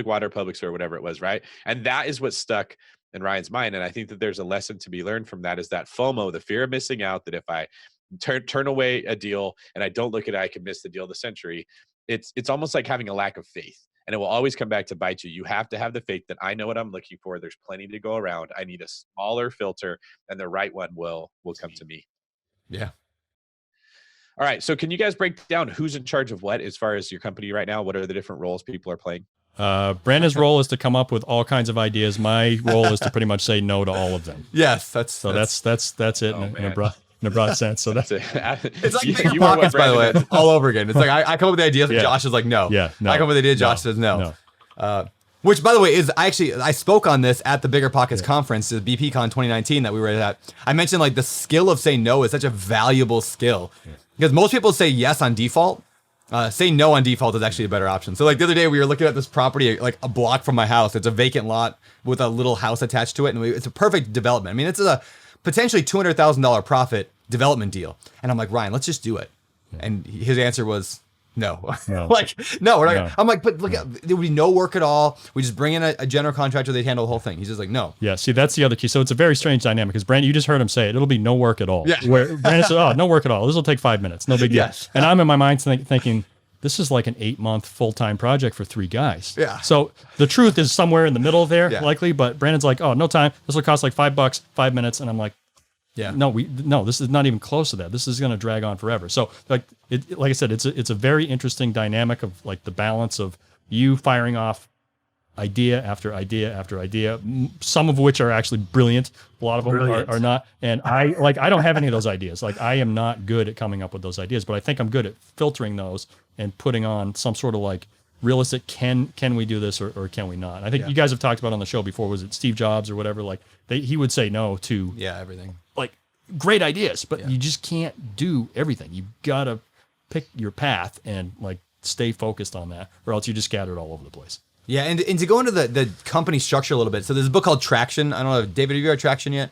water, public sewer, whatever it was, right? And that is what stuck in Ryan's mind. And I think that there's a lesson to be learned from that is that FOMO, the fear of missing out, that if I turn away a deal and I don't look at it, I could miss the deal of the century. It's almost like having a lack of faith. And it will always come back to bite you. You have to have the faith that I know what I'm looking for. There's plenty to go around. I need a smaller filter and the right one will come to me. Yeah. All right. So can you guys break down who's in charge of what as far as your company right now? What are the different roles people are playing? Brandon's role is to come up with all kinds of ideas. My role is to pretty much say no to all of them. Yes. That's it in a broad sense. So that's it. It's like BiggerPockets, by the way, all over again. It's like I come up with the ideas, and Josh is like, no. Yeah, no. I come up with the idea, Josh says no. Which, by the way, is I spoke on this at the BiggerPockets conference, the BPCon 2019 that we were at. I mentioned like the skill of saying no is such a valuable skill because most people say yes on default. Saying no on default is actually a better option. So like the other day we were looking at this property like a block from my house. It's a vacant lot with a little house attached to it, and it's a perfect development. I mean, it's a potentially $200,000 profit development deal. And I'm like, Ryan, let's just do it. And his answer was no. Like, no, we're not. No. I'm like, but look, there would be no work at all. We just bring in a general contractor. They'd handle the whole thing. He's just like, no. Yeah. See, that's the other key. So it's a very strange dynamic because Brandon, you just heard him say it. It'll be no work at all. Yeah. Where Brandon said, oh, no work at all. This will take 5 minutes. No big deal. Yes. And I'm in my mind thinking, this is like an 8-month full-time project for 3 guys. Yeah. So the truth is somewhere in the middle there, likely. But Brandon's like, oh, no time. This will cost like $5, 5 minutes. And I'm like, no, this is not even close to that. This is going to drag on forever. So like I said, it's a very interesting dynamic of like the balance of you firing off idea after idea after idea, some of which are actually brilliant. A lot of them are not. And I don't have any of those ideas. Like I am not good at coming up with those ideas, but I think I'm good at filtering those and putting on some sort of like realistic, can we do this or can we not? I think you guys have talked about on the show before, was it Steve Jobs or whatever? Like he would say no to everything. Like great ideas, but you just can't do everything. You gotta pick your path and like stay focused on that, or else you just scattered all over the place. Yeah, and to go into the company structure a little bit. So there's a book called Traction. I don't know, David, have you read Traction yet?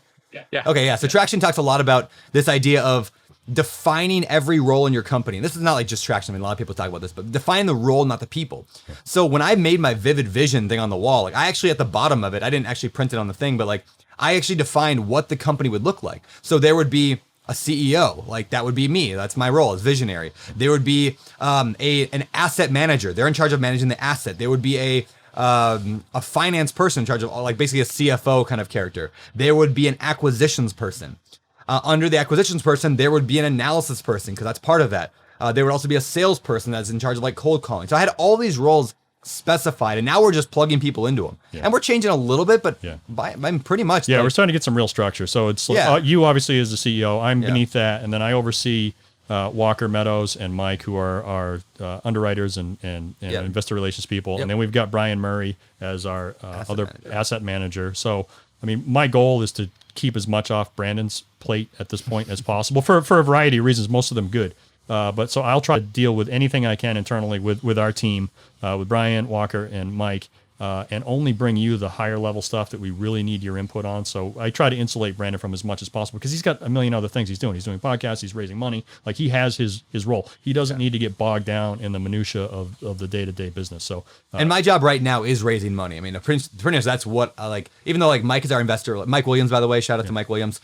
Yeah. Okay, yeah. So Traction talks a lot about this idea of defining every role in your company. And this is not like just Traction. I mean, a lot of people talk about this, but define the role, not the people. Yeah. So when I made my vivid vision thing on the wall, like I actually at the bottom of it, I didn't actually print it on the thing, but like I actually defined what the company would look like. So there would be a CEO, like that would be me. That's my role as visionary. There would be an asset manager. They're in charge of managing the asset. There would be a finance person in charge of like basically a CFO kind of character. There would be an acquisitions person. Under the acquisitions person, there would be an analysis person because that's part of that. There would also be a salesperson that's in charge of like cold calling. So I had all these roles specified, and now we're just plugging people into them. Yeah. And we're changing a little bit, but I'm pretty much. Yeah, we're starting to get some real structure. So it's you obviously as the CEO, I'm beneath that, and then I oversee Walker, Meadows, and Mike, who are our underwriters and investor relations people. And then we've got Brian Murray as our asset manager. So, I mean, my goal is to keep as much off Brandon's plate at this point as possible for a variety of reasons, most of them good. But so I'll try to deal with anything I can internally with our team, with Brian, Walker, and Mike, and only bring you the higher level stuff that we really need your input on. So I try to insulate Brandon from as much as possible because he's got a million other things he's doing. He's doing podcasts, he's raising money. Like he has his role. He doesn't need to get bogged down in the minutia of the day-to-day business. So and my job right now is raising money. I mean, pretty much that's what I like, even though like Mike is our investor, Mike Williams, by the way, shout out to Mike Williams.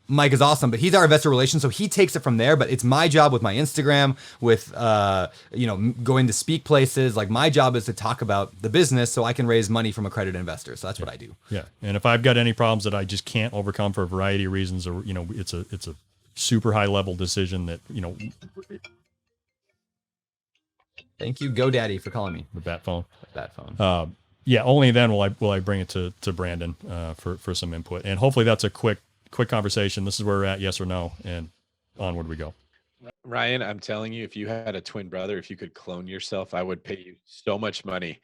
Mike is awesome, but he's our investor relations, so he takes it from there. But it's my job with my Instagram, with going to speak places. Like my job is to talk about the business, so I can raise money from accredited investors. So that's what I do. Yeah, and if I've got any problems that I just can't overcome for a variety of reasons, or it's a super high level decision that Thank you, GoDaddy, for calling me. The bat phone. Yeah, only then will I bring it to Brandon for some input, and hopefully that's a quick quick conversation. This is where we're at, yes or no, and onward we go. Ryan, I'm telling you, if you had a twin brother, if you could clone yourself, I would pay you so much money.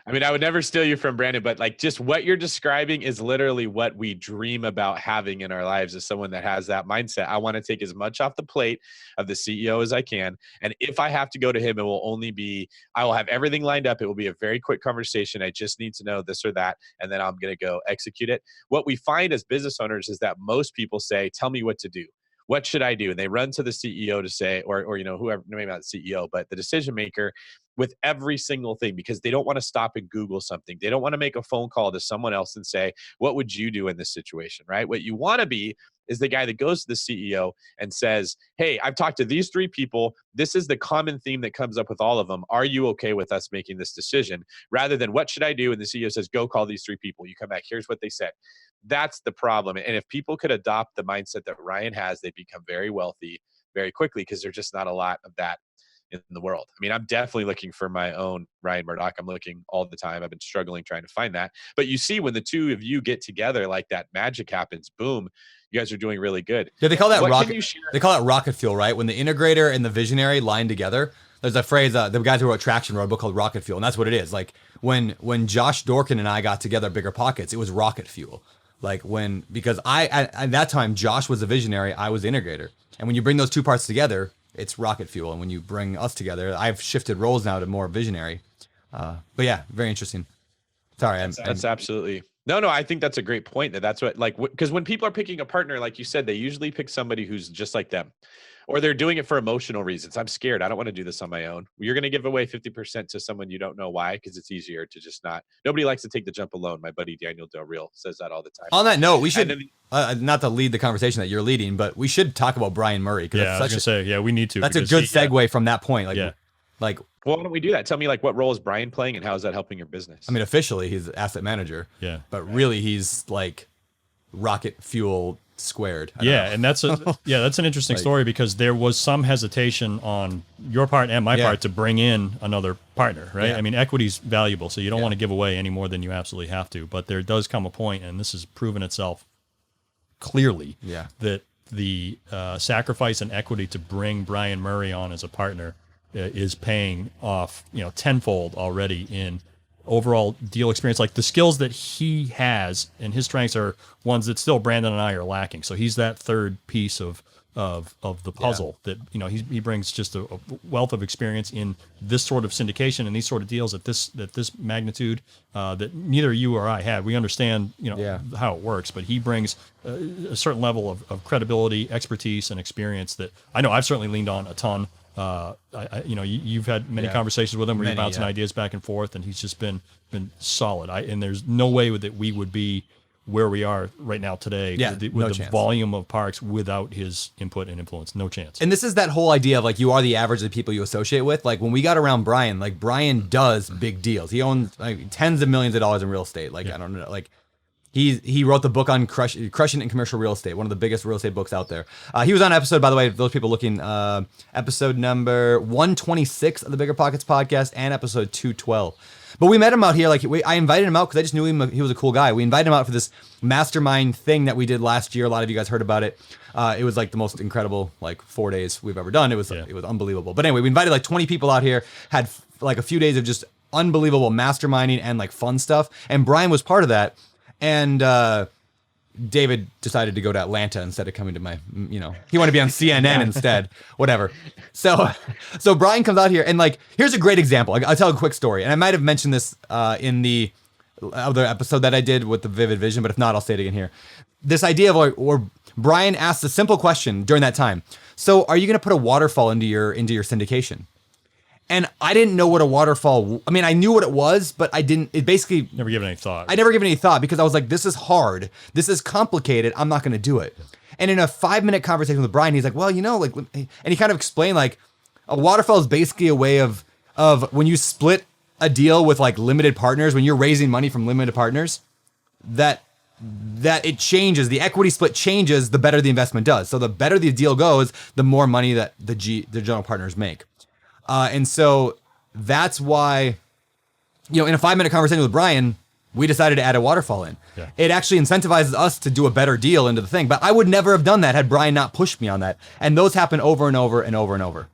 I mean, I would never steal you from Brandon, but like just what you're describing is literally what we dream about having in our lives as someone that has that mindset. I want to take as much off the plate of the CEO as I can. And if I have to go to him, it will only be, I will have everything lined up. It will be a very quick conversation. I just need to know this or that. And then I'm going to go execute it. What we find as business owners is that most people say, tell me what to do. What should I do? And they run to the CEO to say, or you know, whoever, maybe not the CEO, but the decision maker with every single thing, because they don't want to stop and Google something. They don't want to make a phone call to someone else and say, what would you do in this situation, right? What you want to be is the guy that goes to the CEO and says, hey, I've talked to these 3 people. This is the common theme that comes up with all of them. Are you okay with us making this decision? Rather than what should I do? And the CEO says, go call these 3 people. You come back, here's what they said. That's the problem. And if people could adopt the mindset that Ryan has, they become very wealthy very quickly, because there's just not a lot of that in the world. I mean, I'm definitely looking for my own Ryan Murdock. I'm looking all the time. I've been struggling trying to find that. But you see, when the 2 of you get together, like that magic happens, boom, you guys are doing really good. Yeah, they call that rocket. They call it rocket fuel, right? When the integrator and the visionary line together, there's a phrase. The guys who wrote Traction wrote a book called Rocket Fuel, and that's what it is. Like when Josh Dorkin and I got together at BiggerPockets, it was rocket fuel. Like because at that time, Josh was a visionary, I was the integrator. And when you bring those 2 parts together, it's rocket fuel. And when you bring us together, I've shifted roles now to more visionary. But yeah, very interesting. Sorry. That's absolutely. No, I think that's a great point. That's what, like, because when people are picking a partner, like you said, they usually pick somebody who's just like them, or they're doing it for emotional reasons. I'm scared. I don't want to do this on my own. You're going to give away 50% to someone you don't know why, because it's easier to just not. Nobody likes to take the jump alone. My buddy Daniel Del Real says that all the time. On that note, we should not to lead the conversation that you're leading, but we should talk about Brian Murray. Yeah, I was going to say, we need to. That's a good segue from that point. Like, well, why don't we do that? Tell me, like, what role is Brian playing, and how is that helping your business? I mean, officially, he's asset manager. Yeah, but really, he's like rocket fuel squared. And that's an interesting story, because there was some hesitation on your part and my part to bring in another partner, right? Yeah. I mean, equity's valuable, so you don't want to give away any more than you absolutely have to. But there does come a point, and this has proven itself clearly, that the sacrifice in equity to bring Brian Murray on as a partner is paying off, tenfold already in overall deal experience. Like the skills that he has and his strengths are ones that still Brandon and I are lacking. So he's that third piece of the puzzle that, he brings just a wealth of experience in this sort of syndication and these sort of deals at this magnitude that neither you or I had. We understand, how it works, but he brings a certain level of credibility, expertise, and experience that I know I've certainly leaned on a ton. You've had many conversations with him where you're bouncing ideas back and forth, and he's just been solid. And there's no way that we would be where we are right now today with the volume of parks without his input and influence. No chance. And this is that whole idea of like, you are the average of the people you associate with. Like when we got around Brian, like Brian does big deals. He owns like tens of millions of dollars in real estate. Like, I don't know, like he wrote the book on crushing it in commercial real estate, one of the biggest real estate books out there. He was on episode, by the way, those people looking, episode number 126 of the BiggerPockets podcast and episode 212. But we met him out here. Like I invited him out because I just knew he was a cool guy. We invited him out for this mastermind thing that we did last year. A lot of you guys heard about it. It was like the most incredible 4 days we've ever done. It was unbelievable. But anyway, we invited like 20 people out here. Had like a few days of just unbelievable masterminding and like fun stuff. And Brian was part of that. And David decided to go to Atlanta instead of coming to my, he wanted to be on CNN instead, whatever. So Brian comes out here and like, here's a great example. I'll tell a quick story. And I might have mentioned this in the other episode that I did with the Vivid Vision, but if not, I'll say it again here. This idea of like, or Brian asked a simple question during that time. So are you going to put a waterfall into your syndication? And I didn't know what a waterfall. I mean, I knew what it was, but I didn't. It basically never given any thought. I never given any thought because I was like, "This is hard. This is complicated. I'm not going to do it." And in a 5-minute conversation with Brian, he's like, "Well, and he kind of explained like, a waterfall is basically a way of when you split a deal with like limited partners, when you're raising money from limited partners, that it changes. The equity split changes the better the investment does. So the better the deal goes, the more money that the general partners make." And so that's why, in a 5-minute conversation with Brian, we decided to add a waterfall in. Yeah. It actually incentivizes us to do a better deal into the thing. But I would never have done that had Brian not pushed me on that. And those happen over and over and over and over.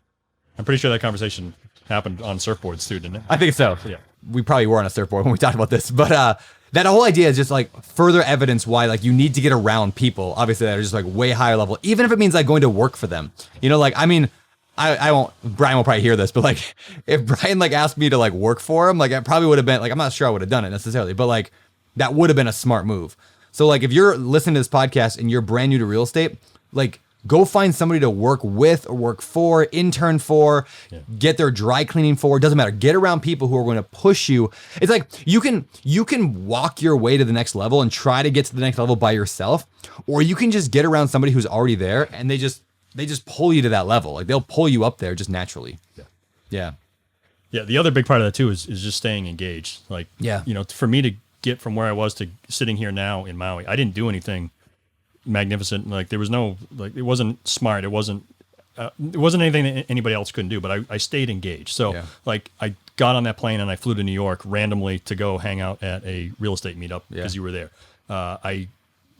I'm pretty sure that conversation happened on surfboards too, didn't it? I think so. Yeah. We probably were on a surfboard when we talked about this. But that whole idea is just like further evidence why like you need to get around people, obviously, that are just like way higher level, even if it means like going to work for them. You know, like, I mean, I won't, Brian will probably hear this, but like if Brian like asked me to like work for him, like I probably would have been like, I'm not sure I would have done it necessarily, but like that would have been a smart move. So like if you're listening to this podcast and you're brand new to real estate, like go find somebody to work with or work for, intern for, get their dry cleaning for, doesn't matter. Get around people who are going to push you. It's like you can walk your way to the next level and try to get to the next level by yourself, or you can just get around somebody who's already there and they just pull you to that level. Like they'll pull you up there just naturally. Yeah. Yeah. The other big part of that too is just staying engaged. Like, you know, for me to get from where I was to sitting here now in Maui, I didn't do anything magnificent. Like there was no, like, it wasn't smart. It wasn't anything that anybody else couldn't do, but I stayed engaged. So like I got on that plane and I flew to New York randomly to go hang out at a real estate meetup because you were there. I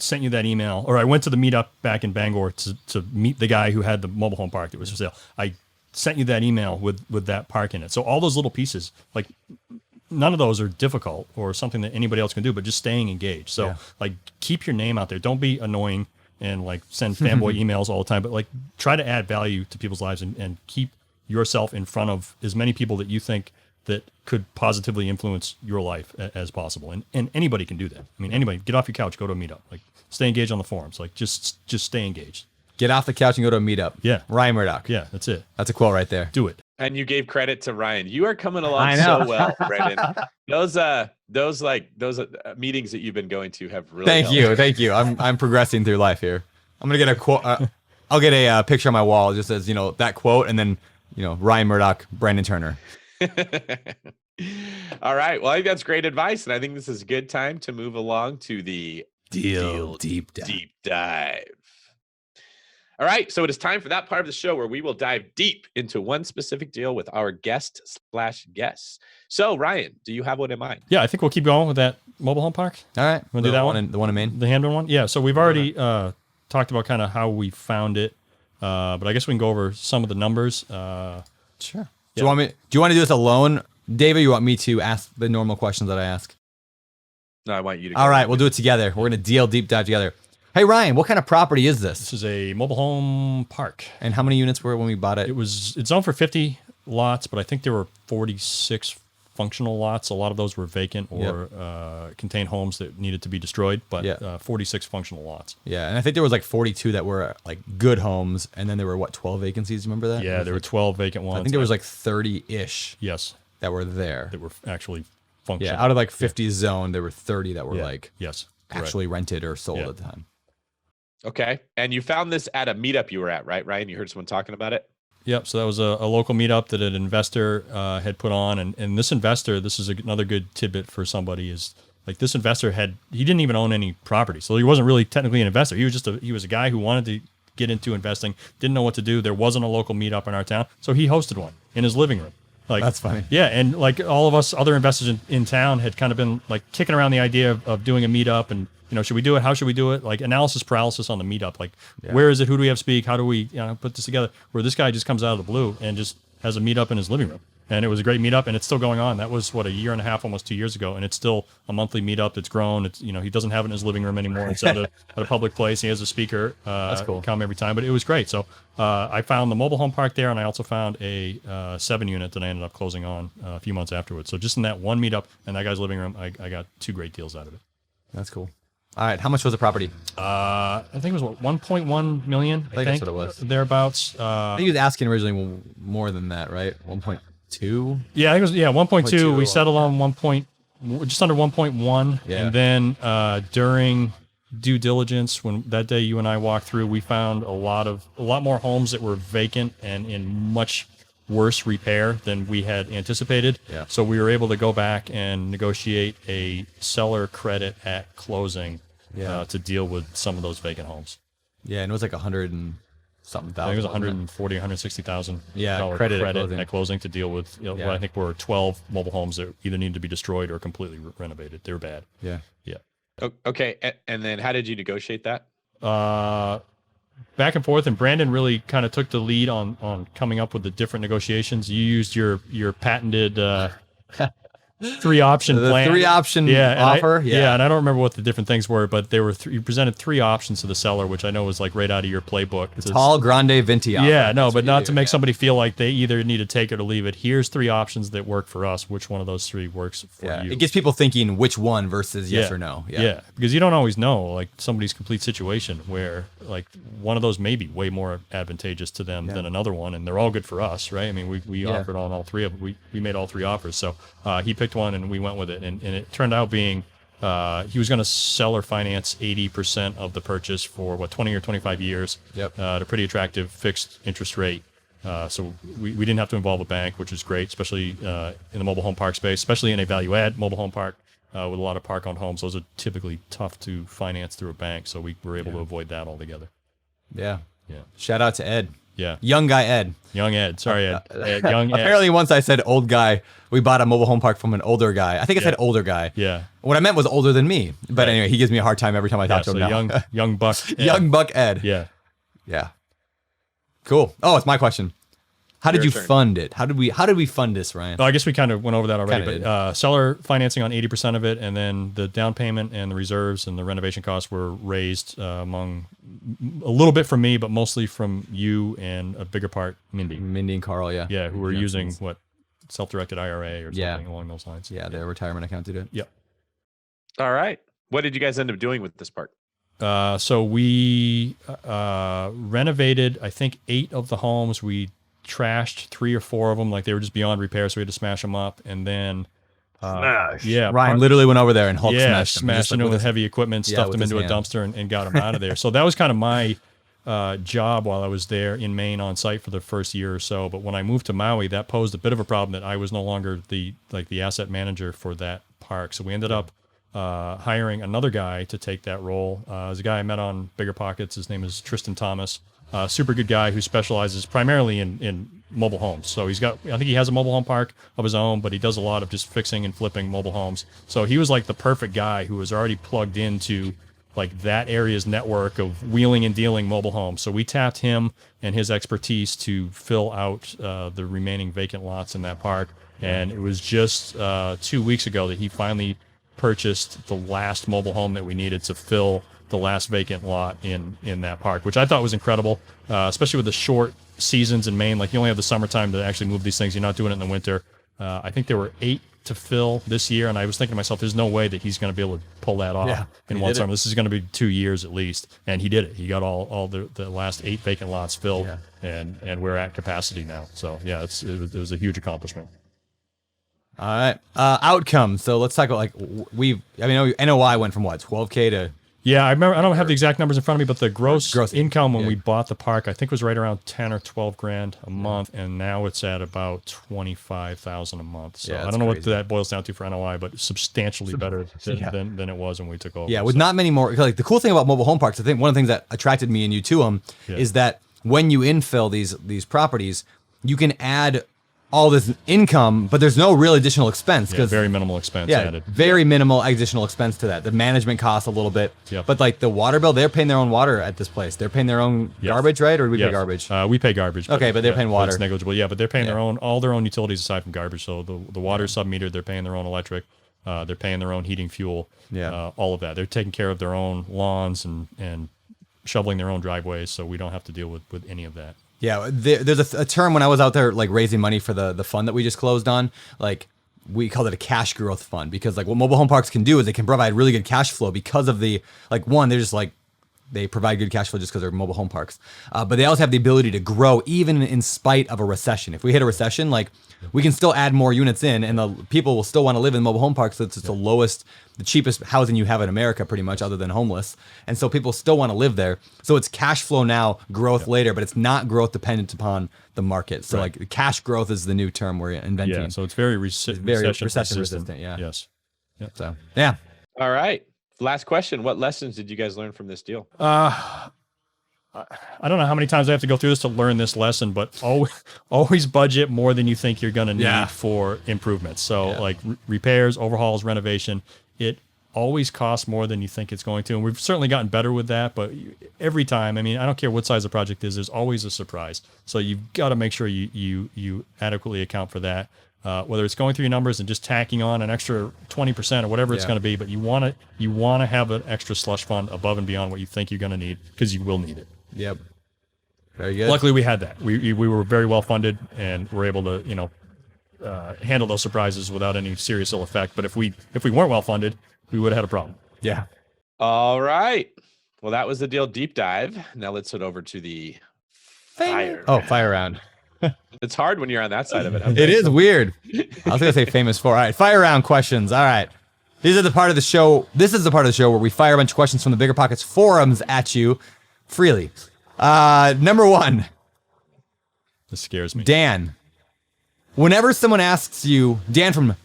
sent you that email, or I went to the meetup back in Bangor to meet the guy who had the mobile home park that was for sale. I sent you that email with that park in it. So all those little pieces, like none of those are difficult or something that anybody else can do, but just staying engaged. So like keep your name out there. Don't be annoying and like send fanboy emails all the time, but like try to add value to people's lives and keep yourself in front of as many people that you think that could positively influence your life as possible. And anybody can do that. I mean, anybody, get off your couch, go to a meetup, like stay engaged on the forums, like just stay engaged. Get off the couch and go to a meetup. Yeah. Ryan Murdock. Yeah, that's it. That's a quote right there. Do it. And you gave credit to Ryan. You are coming along so well, Brendan. Those meetings that you've been going to have really Thank you. I'm progressing through life here. I'm gonna get a quote. I'll get a picture on my wall. It just says, you know, that quote, and then, you know, Ryan Murdock, Brandon Turner. All right. Well, I think that's great advice, and I think this is a good time to move along to the Deal Deep Dive. All right, so it is time for that part of the show where we will dive deep into one specific deal with our guest/guests. So, Ryan, do you have one in mind? Yeah, I think we'll keep going with that mobile home park. All right. Want to do that one? The one in Maine? The Hamden one? Yeah, so we've already talked about kind of how we found it, but I guess we can go over some of the numbers. Sure. Do you want to do this alone, David? You want me to ask the normal questions that I ask? No, I want you to. All right, we'll do it together. We're going to deep dive together. Hey, Ryan, what kind of property is this? This is a mobile home park. And how many units were when we bought it? It's zoned for 50 lots, but I think there were 46 functional lots. A lot of those were vacant or contained homes that needed to be destroyed, but 46 functional lots. Yeah, and I think there was like 42 that were like good homes, and then there were 12 vacancies? Remember that? Yeah, there were 12 vacant ones. I think there was like 30-ish. Yes. That were there. That were actually functional. Yeah, out of like 50 zoned, there were 30 that were actually rented or sold at the time. Okay. And you found this at a meetup you were at, right, Ryan? You heard someone talking about it? Yep. So that was a local meetup that an investor had put on. And this investor, this is another good tidbit for somebody, is like this investor he didn't even own any property. So he wasn't really technically an investor. He was a guy who wanted to get into investing, didn't know what to do. There wasn't a local meetup in our town. So he hosted one in his living room. Like, that's funny. Yeah, and like all of us other investors in town had kind of been like kicking around the idea of doing a meetup and, you know, should we do it? How should we do it? Like analysis paralysis on the meetup. Like, where is it? Who do we have speak? How do we put this together? Where this guy just comes out of the blue and just has a meetup in his living room. And it was a great meetup, and it's still going on. That was, a year and a half, almost 2 years ago, and it's still a monthly meetup. It's grown. It's, he doesn't have it in his living room anymore. It's at a public place. He has a speaker That's cool. come every time, but it was great. So I found the mobile home park there, and I also found a 7-unit that I ended up closing on a few months afterwards. So just in that one meetup in that guy's living room, I got 2 great deals out of it. That's cool. All right, how much was the property? I think it was 1.1 million. I think that's what it was. Thereabouts. I think he was asking originally more than that, right? 1.2. Yeah, I think it was 1.2. We settled on just under 1.1, and then during due diligence, when that day you and I walked through, we found a lot more homes that were vacant and in much worse repair than we had anticipated. Yeah. So we were able to go back and negotiate a seller credit at closing to deal with some of those vacant homes. Yeah, and it was like 100 and something I thousand. think it was wasn't 140, 160,000 credit at closing to deal with. What I think were 12 mobile homes that either needed to be destroyed or completely renovated. They were bad. Yeah. Okay, and then how did you negotiate that? Back and forth, and Brandon really kind of took the lead on coming up with the different negotiations. You used your patented 3-option plan. 3-option and offer. And I don't remember what the different things were, but they were you presented 3 options to the seller, which I know was like right out of your playbook. The tall grande venti offer. Yeah, no, That's but what not you to do, make somebody feel like they either need to take it or leave it. Here's 3 options that work for us. Which one of those 3 works for you? It gets people thinking which one versus yes or no. Yeah, because you don't always know like somebody's complete situation where like one of those may be way more advantageous to them than another one, and they're all good for us, right? I mean, we offered on all 3 of them. We made all 3 offers, so he picked one and we went with it, and it turned out being he was going to sell or finance 80% of the purchase for 20 or 25 years at a pretty attractive fixed interest rate. So we didn't have to involve a bank, which is great, especially in the mobile home park space, especially in a value add mobile home park with a lot of park owned homes. Those are typically tough to finance through a bank, so we were able to avoid that altogether. Yeah. Yeah. Shout out to Ed. Yeah. Young guy Ed. Young Ed. Sorry, Ed. Young Ed. Apparently once I said old guy, we bought a mobile home park from an older guy. I think I said older guy. Yeah. What I meant was older than me. But anyway, he gives me a hard time every time I talk to him now. Young buck. Ed. Young buck Ed. Yeah. Yeah. Cool. Oh, it's my question. How did you fund it? How did we fund this, Ryan? Well, I guess we kind of went over that already, Kinda but seller financing on 80% of it, and then the down payment and the reserves and the renovation costs were raised among a little bit from me, but mostly from you and a bigger part, Mindy. Mindy and Carl, yeah. Yeah, who were using self-directed IRA or something along those lines. Yeah, their retirement account to do it. Yep. All right. What did you guys end up doing with this park? So we renovated, I think, 8 of the homes. We trashed 3 or 4 of them, like they were just beyond repair, so we had to smash them up. And then Ryan literally went over there and Hulk smashed them with heavy equipment, stuffed them into a dumpster, and got them out of there. So that was kind of my job while I was there in Maine on site for the first year or so. But when I moved to Maui, that posed a bit of a problem that I was no longer the asset manager for that park. So we ended up hiring another guy to take that role. There's a guy I met on BiggerPockets. His name is Tristan Thomas. Super good guy who specializes primarily in mobile homes. So I think he has a mobile home park of his own, but he does a lot of just fixing and flipping mobile homes. So he was like the perfect guy who was already plugged into like that area's network of wheeling and dealing mobile homes. So we tapped him and his expertise to fill out the remaining vacant lots in that park. And it was just 2 weeks ago that he finally purchased the last mobile home that we needed to fill the last vacant lot in that park, which I thought was incredible, especially with the short seasons in Maine. Like you only have the summertime to actually move these things. You're not doing it in the winter. I think there were 8 to fill this year, and I was thinking to myself, there's no way that he's going to be able to pull that off in one summer. This is going to be 2 years at least, and he did it. He got all the last 8 vacant lots filled, and we're at capacity now. So yeah, it was a huge accomplishment. All right. Outcome. So let's talk about NOI went from what, 12K to... Yeah, I remember. I don't have the exact numbers in front of me, but the gross income when we bought the park, I think, was right around 10 or 12 grand a month, and now it's at about 25,000 a month. So I don't know what that boils down to for NOI, but substantially better than it was when we took over. Yeah, with not many more. Like the cool thing about mobile home parks, I think one of the things that attracted me and you to them is that when you infill these properties, you can add all this income, but there's no real additional expense. Very minimal expense added. Very minimal additional expense to that. The management costs a little bit, but like the water bill, they're paying their own water at this place. They're paying their own garbage, right? Or do we pay garbage? We pay garbage. Okay, but they're paying water. It's negligible. Yeah, but they're paying all their own utilities aside from garbage. So the water sub-metered, they're paying their own electric. They're paying their own heating, fuel, all of that. They're taking care of their own lawns and shoveling their own driveways, so we don't have to deal with any of that. Yeah, there's a term when I was out there like raising money for the fund that we just closed on, like we called it a cash growth fund, because like what mobile home parks can do is they can provide really good cash flow because of the, like, one, they're just like, they provide good cash flow just because they're mobile home parks. But they also have the ability to grow even in spite of a recession. If we hit a recession, like we can still add more units in, and the people will still want to live in mobile home parks. So it's the cheapest housing you have in America, pretty much, other than homeless. And so people still want to live there. So it's cash flow now, growth later, but it's not growth dependent upon the market. So like cash growth is the new term we're inventing. Yeah, so it's very recession resistant. Yeah. Yes. Yep. So yeah. All right. Last question. What lessons did you guys learn from this deal? I don't know how many times I have to go through this to learn this lesson, but always budget more than you think you're going to need for improvements. So like repairs, overhauls, renovation, it always costs more than you think it's going to. And we've certainly gotten better with that, but every time, I mean, I don't care what size the project is, there's always a surprise. So you've got to make sure you adequately account for that. Whether it's going through your numbers and just tacking on an extra 20% or whatever it's going to be, but you want to have an extra slush fund above and beyond what you think you're going to need, because you will need it. Yep. Very good. Luckily, we had that. We were very well funded and were able to handle those surprises without any serious ill effect. But if we weren't well funded, we would have had a problem. Yeah. All right. Well, that was the deal deep dive. Now let's head over to the fire. Oh, fire round. It's hard when you're on that side of it. It is weird. I was gonna say famous for. All right, fire round questions. All right. These are the part of the show. This is the part of the show where we fire a bunch of questions from the BiggerPockets forums at you freely. Number 1. This scares me. Dan. Whenever someone asks you, Dan from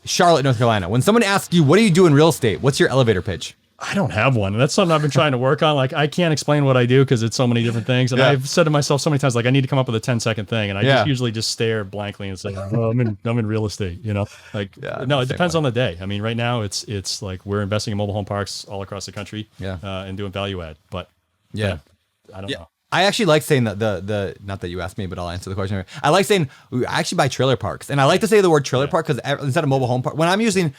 Charlotte, North Carolina, when someone asks you, what do you do in real estate? What's your elevator pitch? I don't have one. And that's something I've been trying to work on. Like, I can't explain what I do because it's so many different things. And I've said to myself so many times, like, I need to come up with a 10-second thing. And I just usually just stare blankly and say, oh, I'm in real estate, Like, no, it depends on the day. I mean, right now it's like we're investing in mobile home parks all across the country and doing value add. But I don't know. I actually like saying that the not that you asked me, but I'll answer the question. I like saying I actually buy trailer parks, and I like to say the word trailer park because instead of mobile home park, when I'm using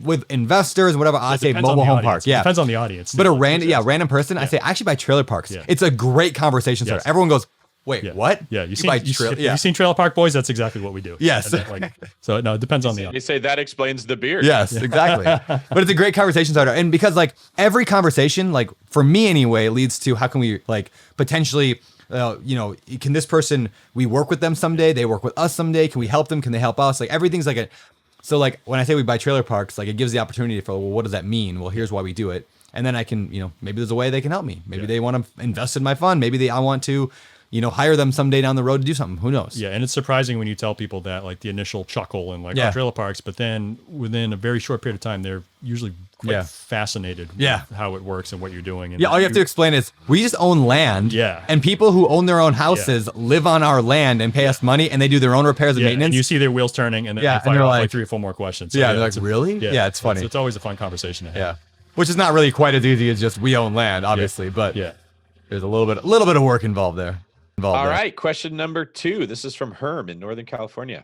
with investors and whatever, I say mobile home park. Yeah, depends on the audience. But a random person, I say I actually buy trailer parks. Yeah. It's a great conversation starter. Everyone goes, wait, what? Yeah, you've seen Trailer Park Boys? That's exactly what we do. Yes. So no, it depends on the audience. They say that explains the beer. Yes, exactly. But it's a great conversation starter, and because like every conversation, like for me anyway, leads to how can we like potentially. Can this person, we work with them someday, they work with us someday, can we help them, can they help us? Like everything's like so like when I say we buy trailer parks, like it gives the opportunity for, well, what does that mean? Well, here's why we do it. And then I can, maybe there's a way they can help me. Maybe they want to invest in my fund. Maybe I want to, hire them someday down the road to do something. Who knows? Yeah, and it's surprising when you tell people that, like the initial chuckle and like trailer parks, but then within a very short period of time, they're usually quite fascinated with how it works and what you're doing. And all you have to explain is we just own land. Yeah. And people who own their own houses live on our land and pay us money, and they do their own repairs and maintenance. And you see their wheels turning, and then they fire off like 3 or 4 more questions. So they're like, really? Yeah, it's funny. So it's always a fun conversation to have. Yeah. Which is not really quite as easy as just we own land, obviously, but there's a little bit of work involved there. All right, question number 2. This is from Herm in Northern California.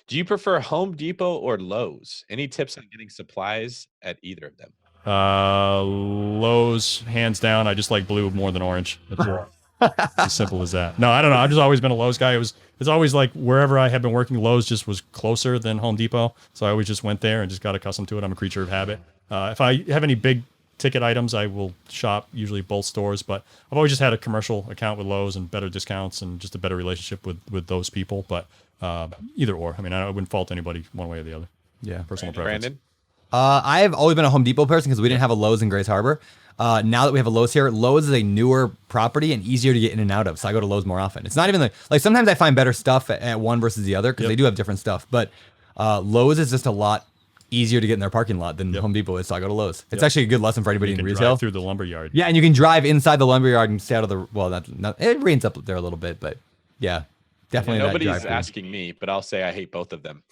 Do you prefer Home Depot or Lowe's? Any tips on getting supplies at either of them? Lowe's, hands down. I just like blue more than orange. It's as simple as that. No, I don't know. I've just always been a Lowe's guy. It's always like wherever I have been working, Lowe's just was closer than Home Depot. So I always just went there and just got accustomed to it. I'm a creature of habit. If I have any big ticket items, I will shop usually both stores, but I've always just had a commercial account with Lowe's and better discounts and just a better relationship with those people. But either or, I mean, I wouldn't fault anybody one way or the other. Yeah. Personal preference. Brandon? I've always been a Home Depot person because we didn't have a Lowe's in Grays Harbor. Now that we have a Lowe's here, Lowe's is a newer property and easier to get in and out of. So I go to Lowe's more often. It's not even like sometimes I find better stuff at one versus the other because they do have different stuff. But Lowe's is just a lot easier to get in their parking lot than Home Depot is, so I go to Lowe's. It's actually a good lesson for anybody in retail. Drive through the lumber yard. Yeah, and you can drive inside the lumber yard and stay out of the. Well, not it rains up there a little bit, but yeah, definitely. Nobody's asking me, but I'll say I hate both of them.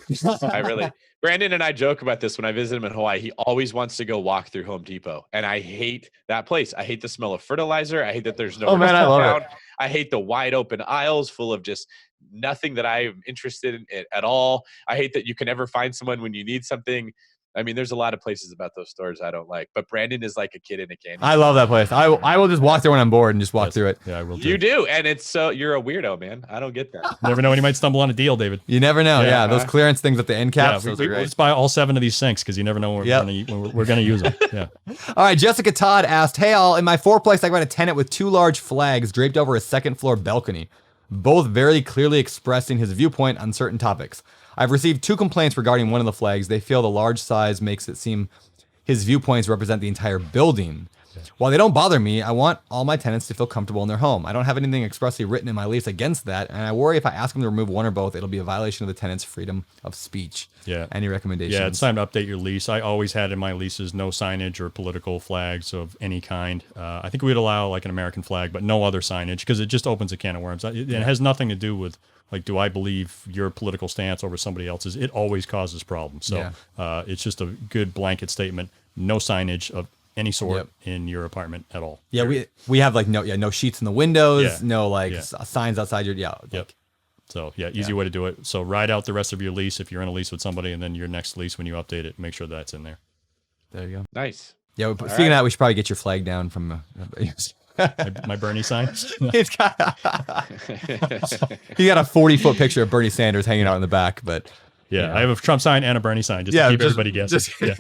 I really. Brandon and I joke about this when I visit him in Hawaii. He always wants to go walk through Home Depot, and I hate that place. I hate the smell of fertilizer. I hate that there's no. Oh man, I love it. I hate the wide open aisles full of just nothing that I'm interested in at all. I hate that you can never find someone when you need something. I mean, there's a lot of places about those stores I don't like, but Brandon is like a kid in a candy store. I love that place. I will just walk there when I'm bored and just walk through it. Yeah, I will. You do, and it's so you're a weirdo, man. I don't get that. You never know when you might stumble on a deal, David. You never know. Yeah, those clearance things at the end caps. Yeah, let's buy all 7 of these sinks because you never know when we're going to use them. Yeah. All right, Jessica Todd asked, "Hey all, in my 4-plex, I got a tenant with 2 large flags draped over a 2nd floor balcony, both very clearly expressing his viewpoint on certain topics. I've received 2 complaints regarding one of the flags. They feel the large size makes it seem his viewpoints represent the entire building. While they don't bother me, I want all my tenants to feel comfortable in their home. I don't have anything expressly written in my lease against that, and I worry if I ask them to remove one or both, it'll be a violation of the tenant's freedom of speech. Yeah. Any recommendations? Yeah, it's time to update your lease. I always had in my leases no signage or political flags of any kind. I think we'd allow like an American flag, but no other signage because it just opens a can of worms. It has nothing to do with like, do I believe your political stance over somebody else's? It always causes problems. So it's just a good blanket statement. No signage of any sort in your apartment at all. Yeah, we have like no sheets in the windows, no like signs outside your So easy way to do it. So ride out the rest of your lease if you're in a lease with somebody, and then your next lease when you update it, make sure that's in there. There you go. Nice. Yeah, speaking of that, we should probably get your flag down from. My Bernie sign. He's got he got a 40-foot picture of Bernie Sanders hanging out in the back, but I have a Trump sign and a Bernie sign just to keep everybody guessing.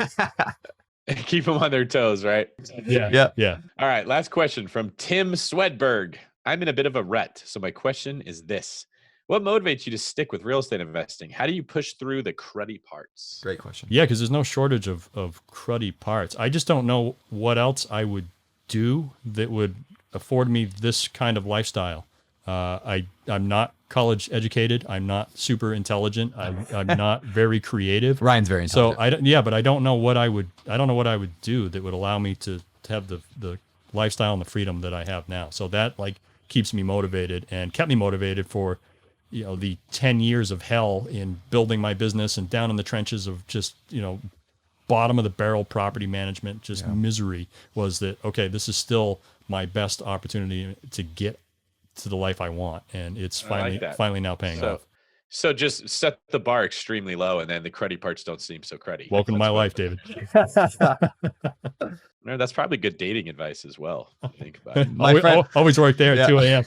Keep them on their toes, right? Yeah. All right, last question from Tim Swedberg. I'm in a bit of a rut, so my question is this. What motivates you to stick with real estate investing? How do you push through the cruddy parts? Great question. Yeah, because there's no shortage of cruddy parts. I just don't know what else I would do that would afford me this kind of lifestyle. I'm not college educated. I'm not super intelligent. I'm not very creative. Ryan's very intelligent. So but I don't know what I would do that would allow me to have the lifestyle and the freedom that I have now. So that like keeps me motivated and kept me motivated for the 10 years of hell in building my business and down in the trenches of just bottom of the barrel property management, just misery. Was that okay? This is still my best opportunity to get to the life I want, and it's finally now paying off. So just set the bar extremely low, and then the cruddy parts don't seem so cruddy. Welcome to my life, David. No, that's probably good dating advice as well. Think about it. My friend always work there at 2 a.m.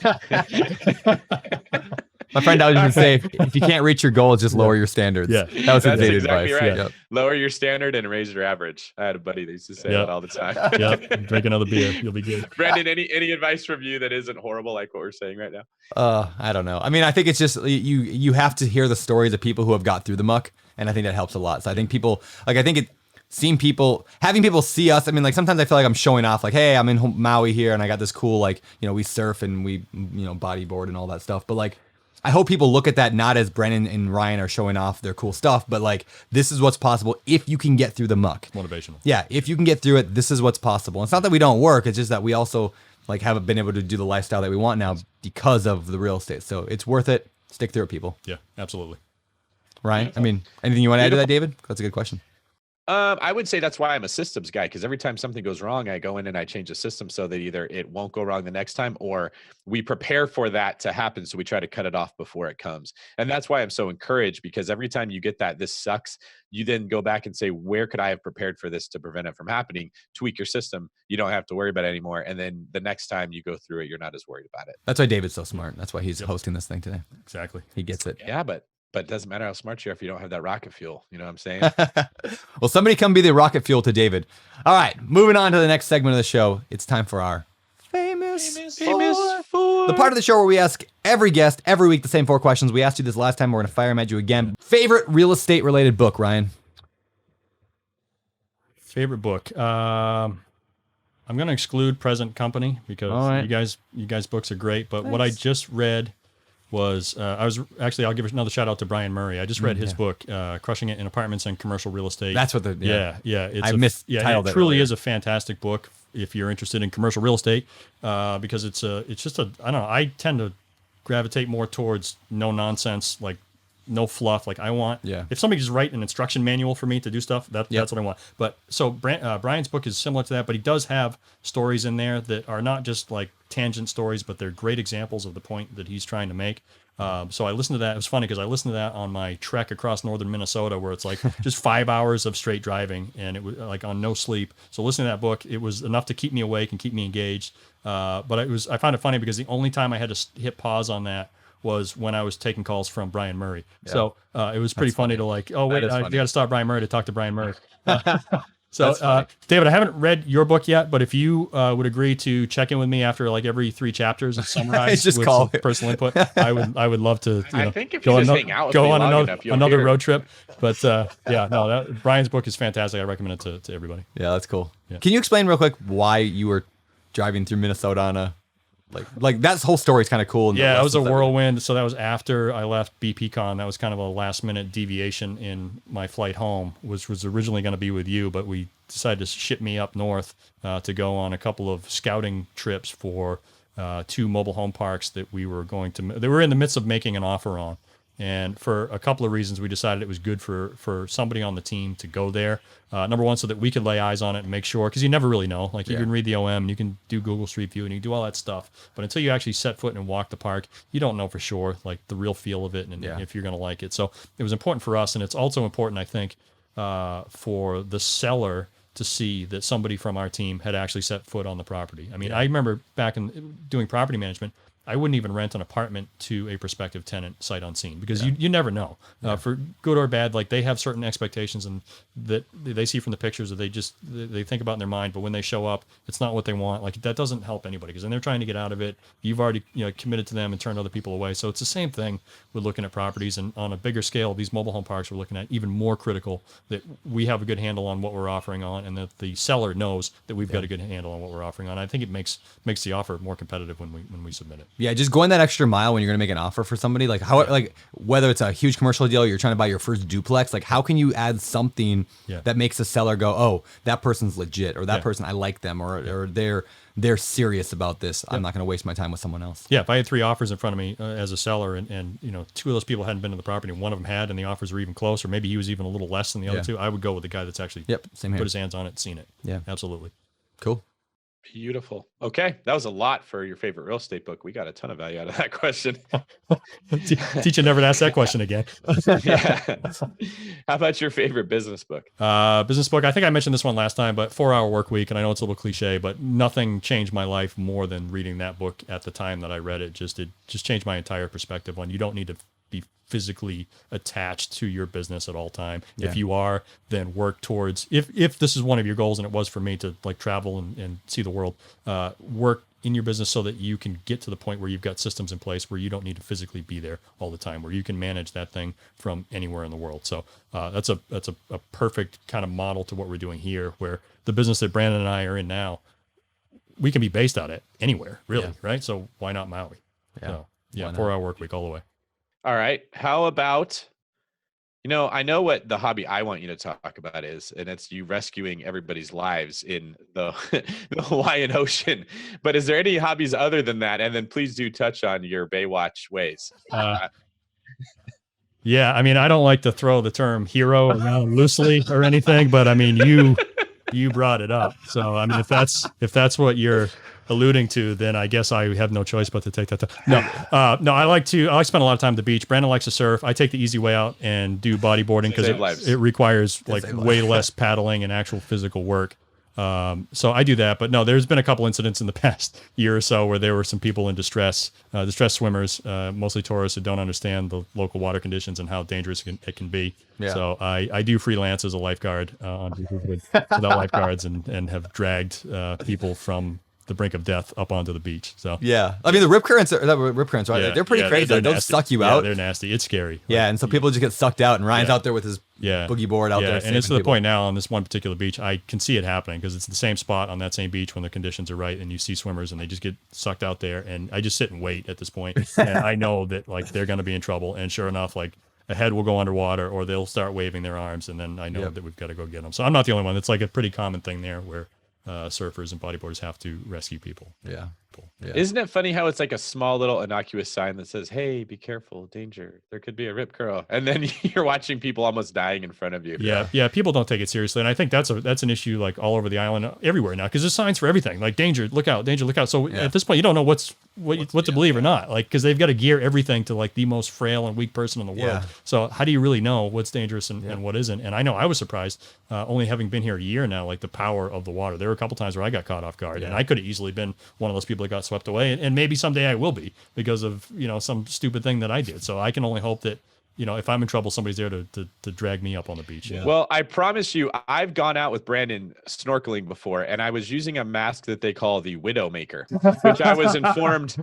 My friend always used to say, if you can't reach your goals, just lower your standards. Yeah. That was his dating exactly advice. right. Yep. Lower your standard and raise your average. I had a buddy that used to say that all the time. Drink another beer. You'll be good. Brandon, any advice from you that isn't horrible like what we're saying right now? I don't know. I mean, I think it's just you have to hear the stories of people who have got through the muck, and I think that helps a lot. So I think having people see us. I mean, like sometimes I feel like I'm showing off, like, hey, I'm in Maui here, and I got this cool, like, we surf and we, bodyboard and all that stuff. But like, I hope people look at that not as Brennan and Ryan are showing off their cool stuff, but like, this is what's possible if you can get through the muck. Motivational. Yeah, if you can get through it, this is what's possible. It's not that we don't work; it's just that we also like haven't been able to do the lifestyle that we want now because of the real estate. So it's worth it. Stick through it, people. Yeah, absolutely. Ryan, I mean, anything you want to add to that, David? That's a good question. I would say that's why I'm a systems guy, because every time something goes wrong, I go in and I change the system so that either it won't go wrong the next time, or we prepare for that to happen. So we try to cut it off before it comes. And that's why I'm so encouraged, because every time you get that, this sucks, you then go back and say, where could I have prepared for this to prevent it from happening? Tweak your system. You don't have to worry about it anymore. And then the next time you go through it, you're not as worried about it. That's why David's so smart. That's why he's hosting this thing today. Exactly. He gets it. Yeah, but it doesn't matter how smart you are if you don't have that rocket fuel. You know what I'm saying? Well, somebody come be the rocket fuel to David. All right, moving on to the next segment of the show. It's time for our famous four. The part of the show where we ask every guest every week the same 4 questions. We asked you this last time. We're going to fire them at you again. Favorite real estate related book, Ryan? Favorite book. I'm going to exclude Present Company because you guys books are great. But what I just read was I'll give another shout out to Ryan Murdock. I just read his book, Crushing It in Apartments and Commercial Real Estate. That's what It truly is a fantastic book if you're interested in commercial real estate, because it's just I don't know. I tend to gravitate more towards no nonsense, like no fluff. Like I want, if somebody just write an instruction manual for me to do stuff, that's what I want. But so Brian's book is similar to that, but he does have stories in there that are not just like tangent stories, but they're great examples of the point that he's trying to make. So I listened to that. It was funny because I listened to that on my trek across northern Minnesota, where it's like just 5 hours of straight driving, and it was like on no sleep. So listening to that book, it was enough to keep me awake and keep me engaged. But I found it funny because the only time I had to hit pause on that was when I was taking calls from Brian Murdock. Yeah. So it was pretty funny to like, oh wait, I got to stop Brian Murdock to talk to Brian Murdock. So, David, I haven't read your book yet, but if you would agree to check in with me after like every 3 chapters and summarize Just with call some personal input, I would love to. I think if you just hang out with go me on long enough, you'll another hear. road trip. But Brian's book is fantastic. I recommend it to everybody. Yeah, that's cool. Yeah. Can you explain real quick why you were driving through Minnesota on a like that whole story is kind of cool. Yeah, it was a whirlwind. So that was after I left BPCon. That was kind of a last minute deviation in my flight home, which was originally going to be with you, but we decided to ship me up north to go on a couple of scouting trips for 2 mobile home parks that we were going to. They were in the midst of making an offer on. And for a couple of reasons, we decided it was good for somebody on the team to go there. Number one, so that we could lay eyes on it and make sure, because you never really know. Like you can read the OM, and you can do Google Street View, and you can do all that stuff. But until you actually set foot and walk the park, you don't know for sure, like the real feel of it and if you're going to like it. So it was important for us, and it's also important, I think, for the seller to see that somebody from our team had actually set foot on the property. I mean, I remember back in doing property management, I wouldn't even rent an apartment to a prospective tenant sight unseen because you never know for good or bad. Like they have certain expectations and that they see from the pictures that they think about in their mind, but when they show up, it's not what they want. Like that doesn't help anybody because then they're trying to get out of it. You've already committed to them and turned other people away. So it's the same thing with looking at properties, and on a bigger scale, these mobile home parks we're looking at even more critical that we have a good handle on what we're offering on, and that the seller knows that we've got a good handle on what we're offering on. I think it makes the offer more competitive when we submit it. Yeah, just going that extra mile when you're going to make an offer for somebody, like whether it's a huge commercial deal, you're trying to buy your first duplex, like how can you add something that makes the seller go, oh, that person's legit, or that person, I like them, or they're serious about this. I'm not going to waste my time with someone else. Yeah, if I had 3 offers in front of me as a seller, and 2 of those people hadn't been to the property, and one of them had, and the offers were even close, or maybe he was even a little less than the other 2, I would go with the guy that's actually same here. Put his hands on it and seen it. Yeah, absolutely. Cool. Beautiful. Okay, that was a lot for your favorite real estate book. We got a ton of value out of that question. Teach you never to ask that question again. Yeah. How about your favorite business book? Business book. I think I mentioned this one last time, but 4 Hour Work Week. And I know it's a little cliche, but nothing changed my life more than reading that book at the time that I read it. It just changed my entire perspective on you don't need to be physically attached to your business at all time. If you are, then work towards, if this is one of your goals, and it was for me to like travel and see the world, work in your business so that you can get to the point where you've got systems in place where you don't need to physically be there all the time, where you can manage that thing from anywhere in the world. So that's a perfect kind of model to what we're doing here, where the business that Brandon and I are in now, we can be based out at anywhere, really, right? So why not Maui? So, 4 Hour Work Week all the way. All right. How about, I know what the hobby I want you to talk about is, and it's you rescuing everybody's lives in the Hawaiian Ocean. But is there any hobbies other than that? And then please do touch on your Baywatch ways. Yeah, I mean, I don't like to throw the term hero around loosely or anything, but I mean, you brought it up. So I mean, if that's what you're alluding to, then I guess I have no choice but to take that. No, I like to spend a lot of time at the beach. Brandon likes to surf. I take the easy way out and do bodyboarding because it requires like way less paddling and actual physical work. So I do that, but no, there's been a couple incidents in the past year or so where there were some people in distressed swimmers, mostly tourists who don't understand the local water conditions and how dangerous it can be. Yeah. So I do freelance as a lifeguard on beaches without lifeguards and have dragged people from the brink of death up onto the beach. So I mean the rip currents, right? They're pretty crazy. They'll suck you out. They're nasty. It's scary. And so people just get sucked out, and Ryan's out there with his boogie board out there. And it's to the point now on this one particular beach, I can see it happening because it's the same spot on that same beach when the conditions are right, and you see swimmers and they just get sucked out there, and I just sit and wait at this point, and I know that like they're going to be in trouble, and sure enough, like a head will go underwater or they'll start waving their arms, and then I know that we've got to go get them. So I'm not the only one. It's like a pretty common thing there where surfers and bodyboarders have to rescue people. Yeah. Isn't it funny how it's like a small little innocuous sign that says, hey, be careful, danger, there could be a rip curl, and then you're watching people almost dying in front of you. People don't take it seriously, and I think that's an issue like all over the island, everywhere now, because there's signs for everything, like danger, look out, so at this point you don't know what to believe or not, like, because they've got to gear everything to like the most frail and weak person in the world. So how do you really know what's dangerous and what isn't? And I know I was surprised, only having been here a year now, like the power of the water. There were a couple times where I got caught off guard, and I could have easily been one of those people that got swept away, and maybe someday I will be because of some stupid thing that I did. So I can only hope that if I'm in trouble, somebody's there to drag me up on the beach. Yeah. Well, I promise you, I've gone out with Brandon snorkeling before, and I was using a mask that they call the Widowmaker, which I was informed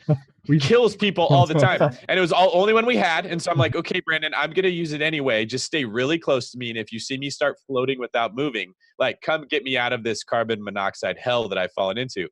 kills people all the time. And it was only when we had. And so I'm like, okay, Brandon, I'm going to use it anyway. Just stay really close to me. And if you see me start floating without moving, like, come get me out of this carbon monoxide hell that I've fallen into.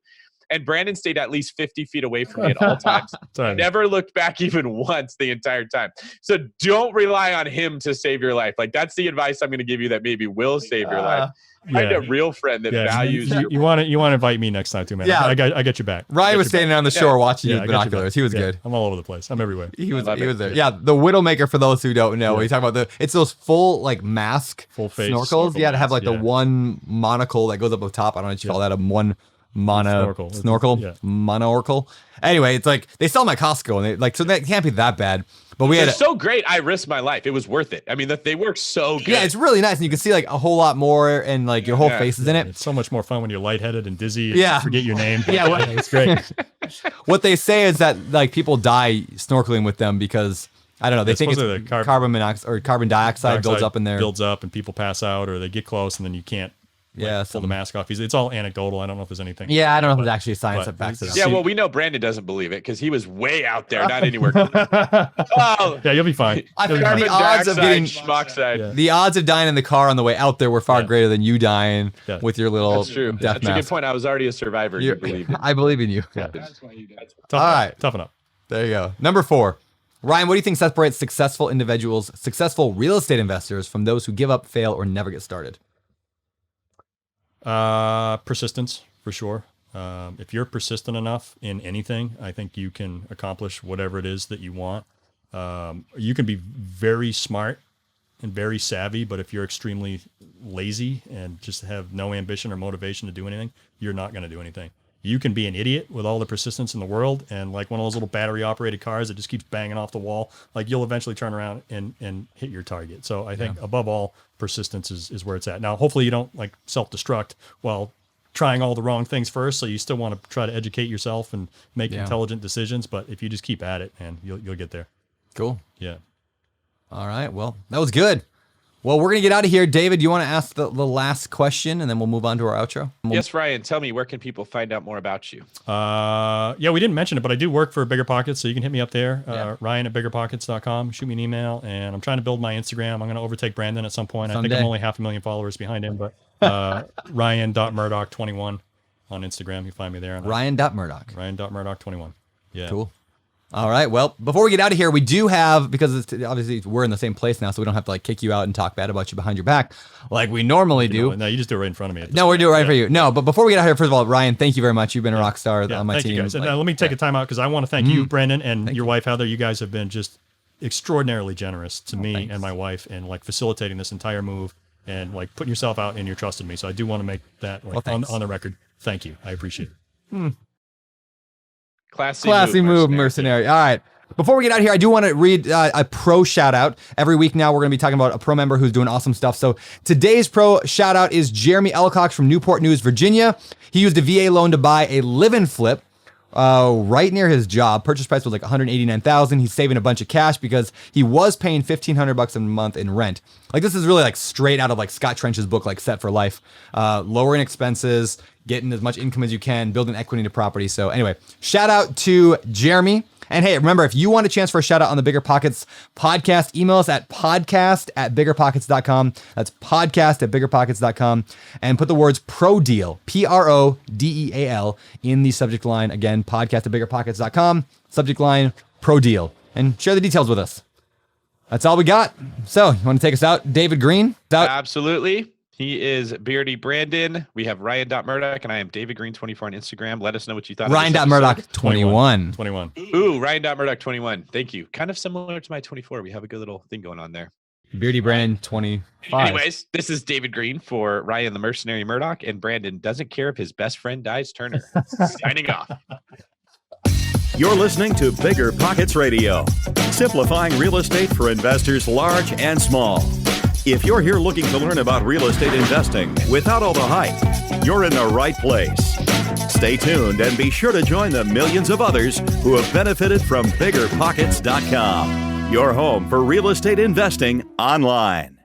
And Brandon stayed at least 50 feet away from me at all times. Never looked back even once the entire time. So don't rely on him to save your life. Like, that's the advice I'm going to give you that maybe will save your life. Find a real friend that values you. You want to invite me next time too, man. Yeah. I got your back. Ryan was standing on the shore watching you with binoculars. He was good. I'm all over the place. I'm everywhere. He was there. Yeah, the Widowmaker, for those who don't know, we talk about it's those full like mask full face snorkels. Yeah, to have like the one monocle that goes up the top. I don't know what you call that, a one snorkel, monocle. Anyway, it's like they sell them at Costco, and they like, so that can't be that bad. But we had so great. I risked my life. It was worth it. I mean, they work so good. Yeah, it's really nice, and you can see like a whole lot more, and like your whole face is in it. It's so much more fun when you're lightheaded and dizzy. And you forget your name. It's great. What they say is that like people die snorkeling with them because I don't know. They think it's carbon monoxide or carbon dioxide builds up in there. Builds up, and people pass out, or they get close, and then you can't. Pull the mask off. It's all anecdotal. I don't know if there's anything. Yeah, I don't know if there's actually science that backs it up. Yeah, well, we know Brandon doesn't believe it because he was way out there, not anywhere close. Yeah, you'll be fine. The odds of dying in the car on the way out there were far greater than you dying with your little That's true. death That's a good point. I was already a survivor. You believed it. I believe in you. Yeah. All right. Toughen up. There you go. Number 4. Ryan, what do you think separates successful individuals, successful real estate investors from those who give up, fail, or never get started? Persistence, for sure. If you're persistent enough in anything, I think you can accomplish whatever it is that you want. You can be very smart and very savvy, but if you're extremely lazy and just have no ambition or motivation to do anything, you're not going to do anything. You can be an idiot with all the persistence in the world, and like one of those little battery operated cars that just keeps banging off the wall, like you'll eventually turn around and hit your target. So I think above all, persistence is where it's at. Now, hopefully you don't like self-destruct while trying all the wrong things first. So you still want to try to educate yourself and make intelligent decisions. But if you just keep at it, and you'll get there. Cool. Yeah. All right. Well, that was good. Well, we're going to get out of here. David, you want to ask the last question, and then we'll move on to our outro? Yes, Ryan, tell me, where can people find out more about you? We didn't mention it, but I do work for BiggerPockets, so you can hit me up there, Ryan at BiggerPockets.com. Shoot me an email, and I'm trying to build my Instagram. I'm going to overtake Brandon at some point. I think I'm only 500,000 followers behind him, but Ryan.Murdock21 on Instagram. You find me there. Ryan.Murdock. Ryan.Murdock21. Yeah. Cool. All right. Well, before we get out of here, we do have, because obviously we're in the same place now, so we don't have to like kick you out and talk bad about you behind your back like we normally do. No, you just do it right in front of me. No, we're doing it right for you. No, but before we get out of here, first of all, Ryan, thank you very much. You've been a rock star on my team. Thank you guys. And let me take a time out because I want to thank you, Brendan, and your wife, Heather. You guys have been just extraordinarily generous to me and my wife, and like facilitating this entire move and like putting yourself out, and you're trusting me. So I do want to make that like, on the record. Thank you. I appreciate it. Classy move, mercenary. All right. Before we get out of here, I do want to read a pro shout out. Every week now, we're going to be talking about a pro member who's doing awesome stuff. So today's pro shout out is Jeremy Elcox from Newport News, Virginia. He used a VA loan to buy a live-in flip right near his job. Purchase price was like $189,000. He's saving a bunch of cash because he was paying $1,500 a month in rent. Like, this is really like straight out of like Scott Trench's book, like Set for Life. Lowering expenses, getting as much income as you can, building equity into property. So anyway, shout out to Jeremy. And hey, remember, if you want a chance for a shout out on the Bigger Pockets podcast, email us at podcast@biggerpockets.com. That's podcast@biggerpockets.com. And put the words pro deal, PRODEAL, in the subject line. Again, podcast@biggerpockets.com, subject line pro deal. And share the details with us. That's all we got. So, you want to take us out, David Green? Absolutely. He is Beardy Brandon. We have Ryan.Murdock, and I am David Green 24 on Instagram. Let us know what you thought. Ryan.Murdock 21. Ooh, Ryan.Murdock 21. Thank you. Kind of similar to my 24. We have a good little thing going on there. Beardy Brandon 25. Anyways, this is David Green for Ryan the Mercenary Murdoch, and Brandon doesn't care if his best friend dies, Turner. Signing off. You're listening to Bigger Pockets Radio, simplifying real estate for investors large and small. If you're here looking to learn about real estate investing without all the hype, you're in the right place. Stay tuned and be sure to join the millions of others who have benefited from BiggerPockets.com. your home for real estate investing online.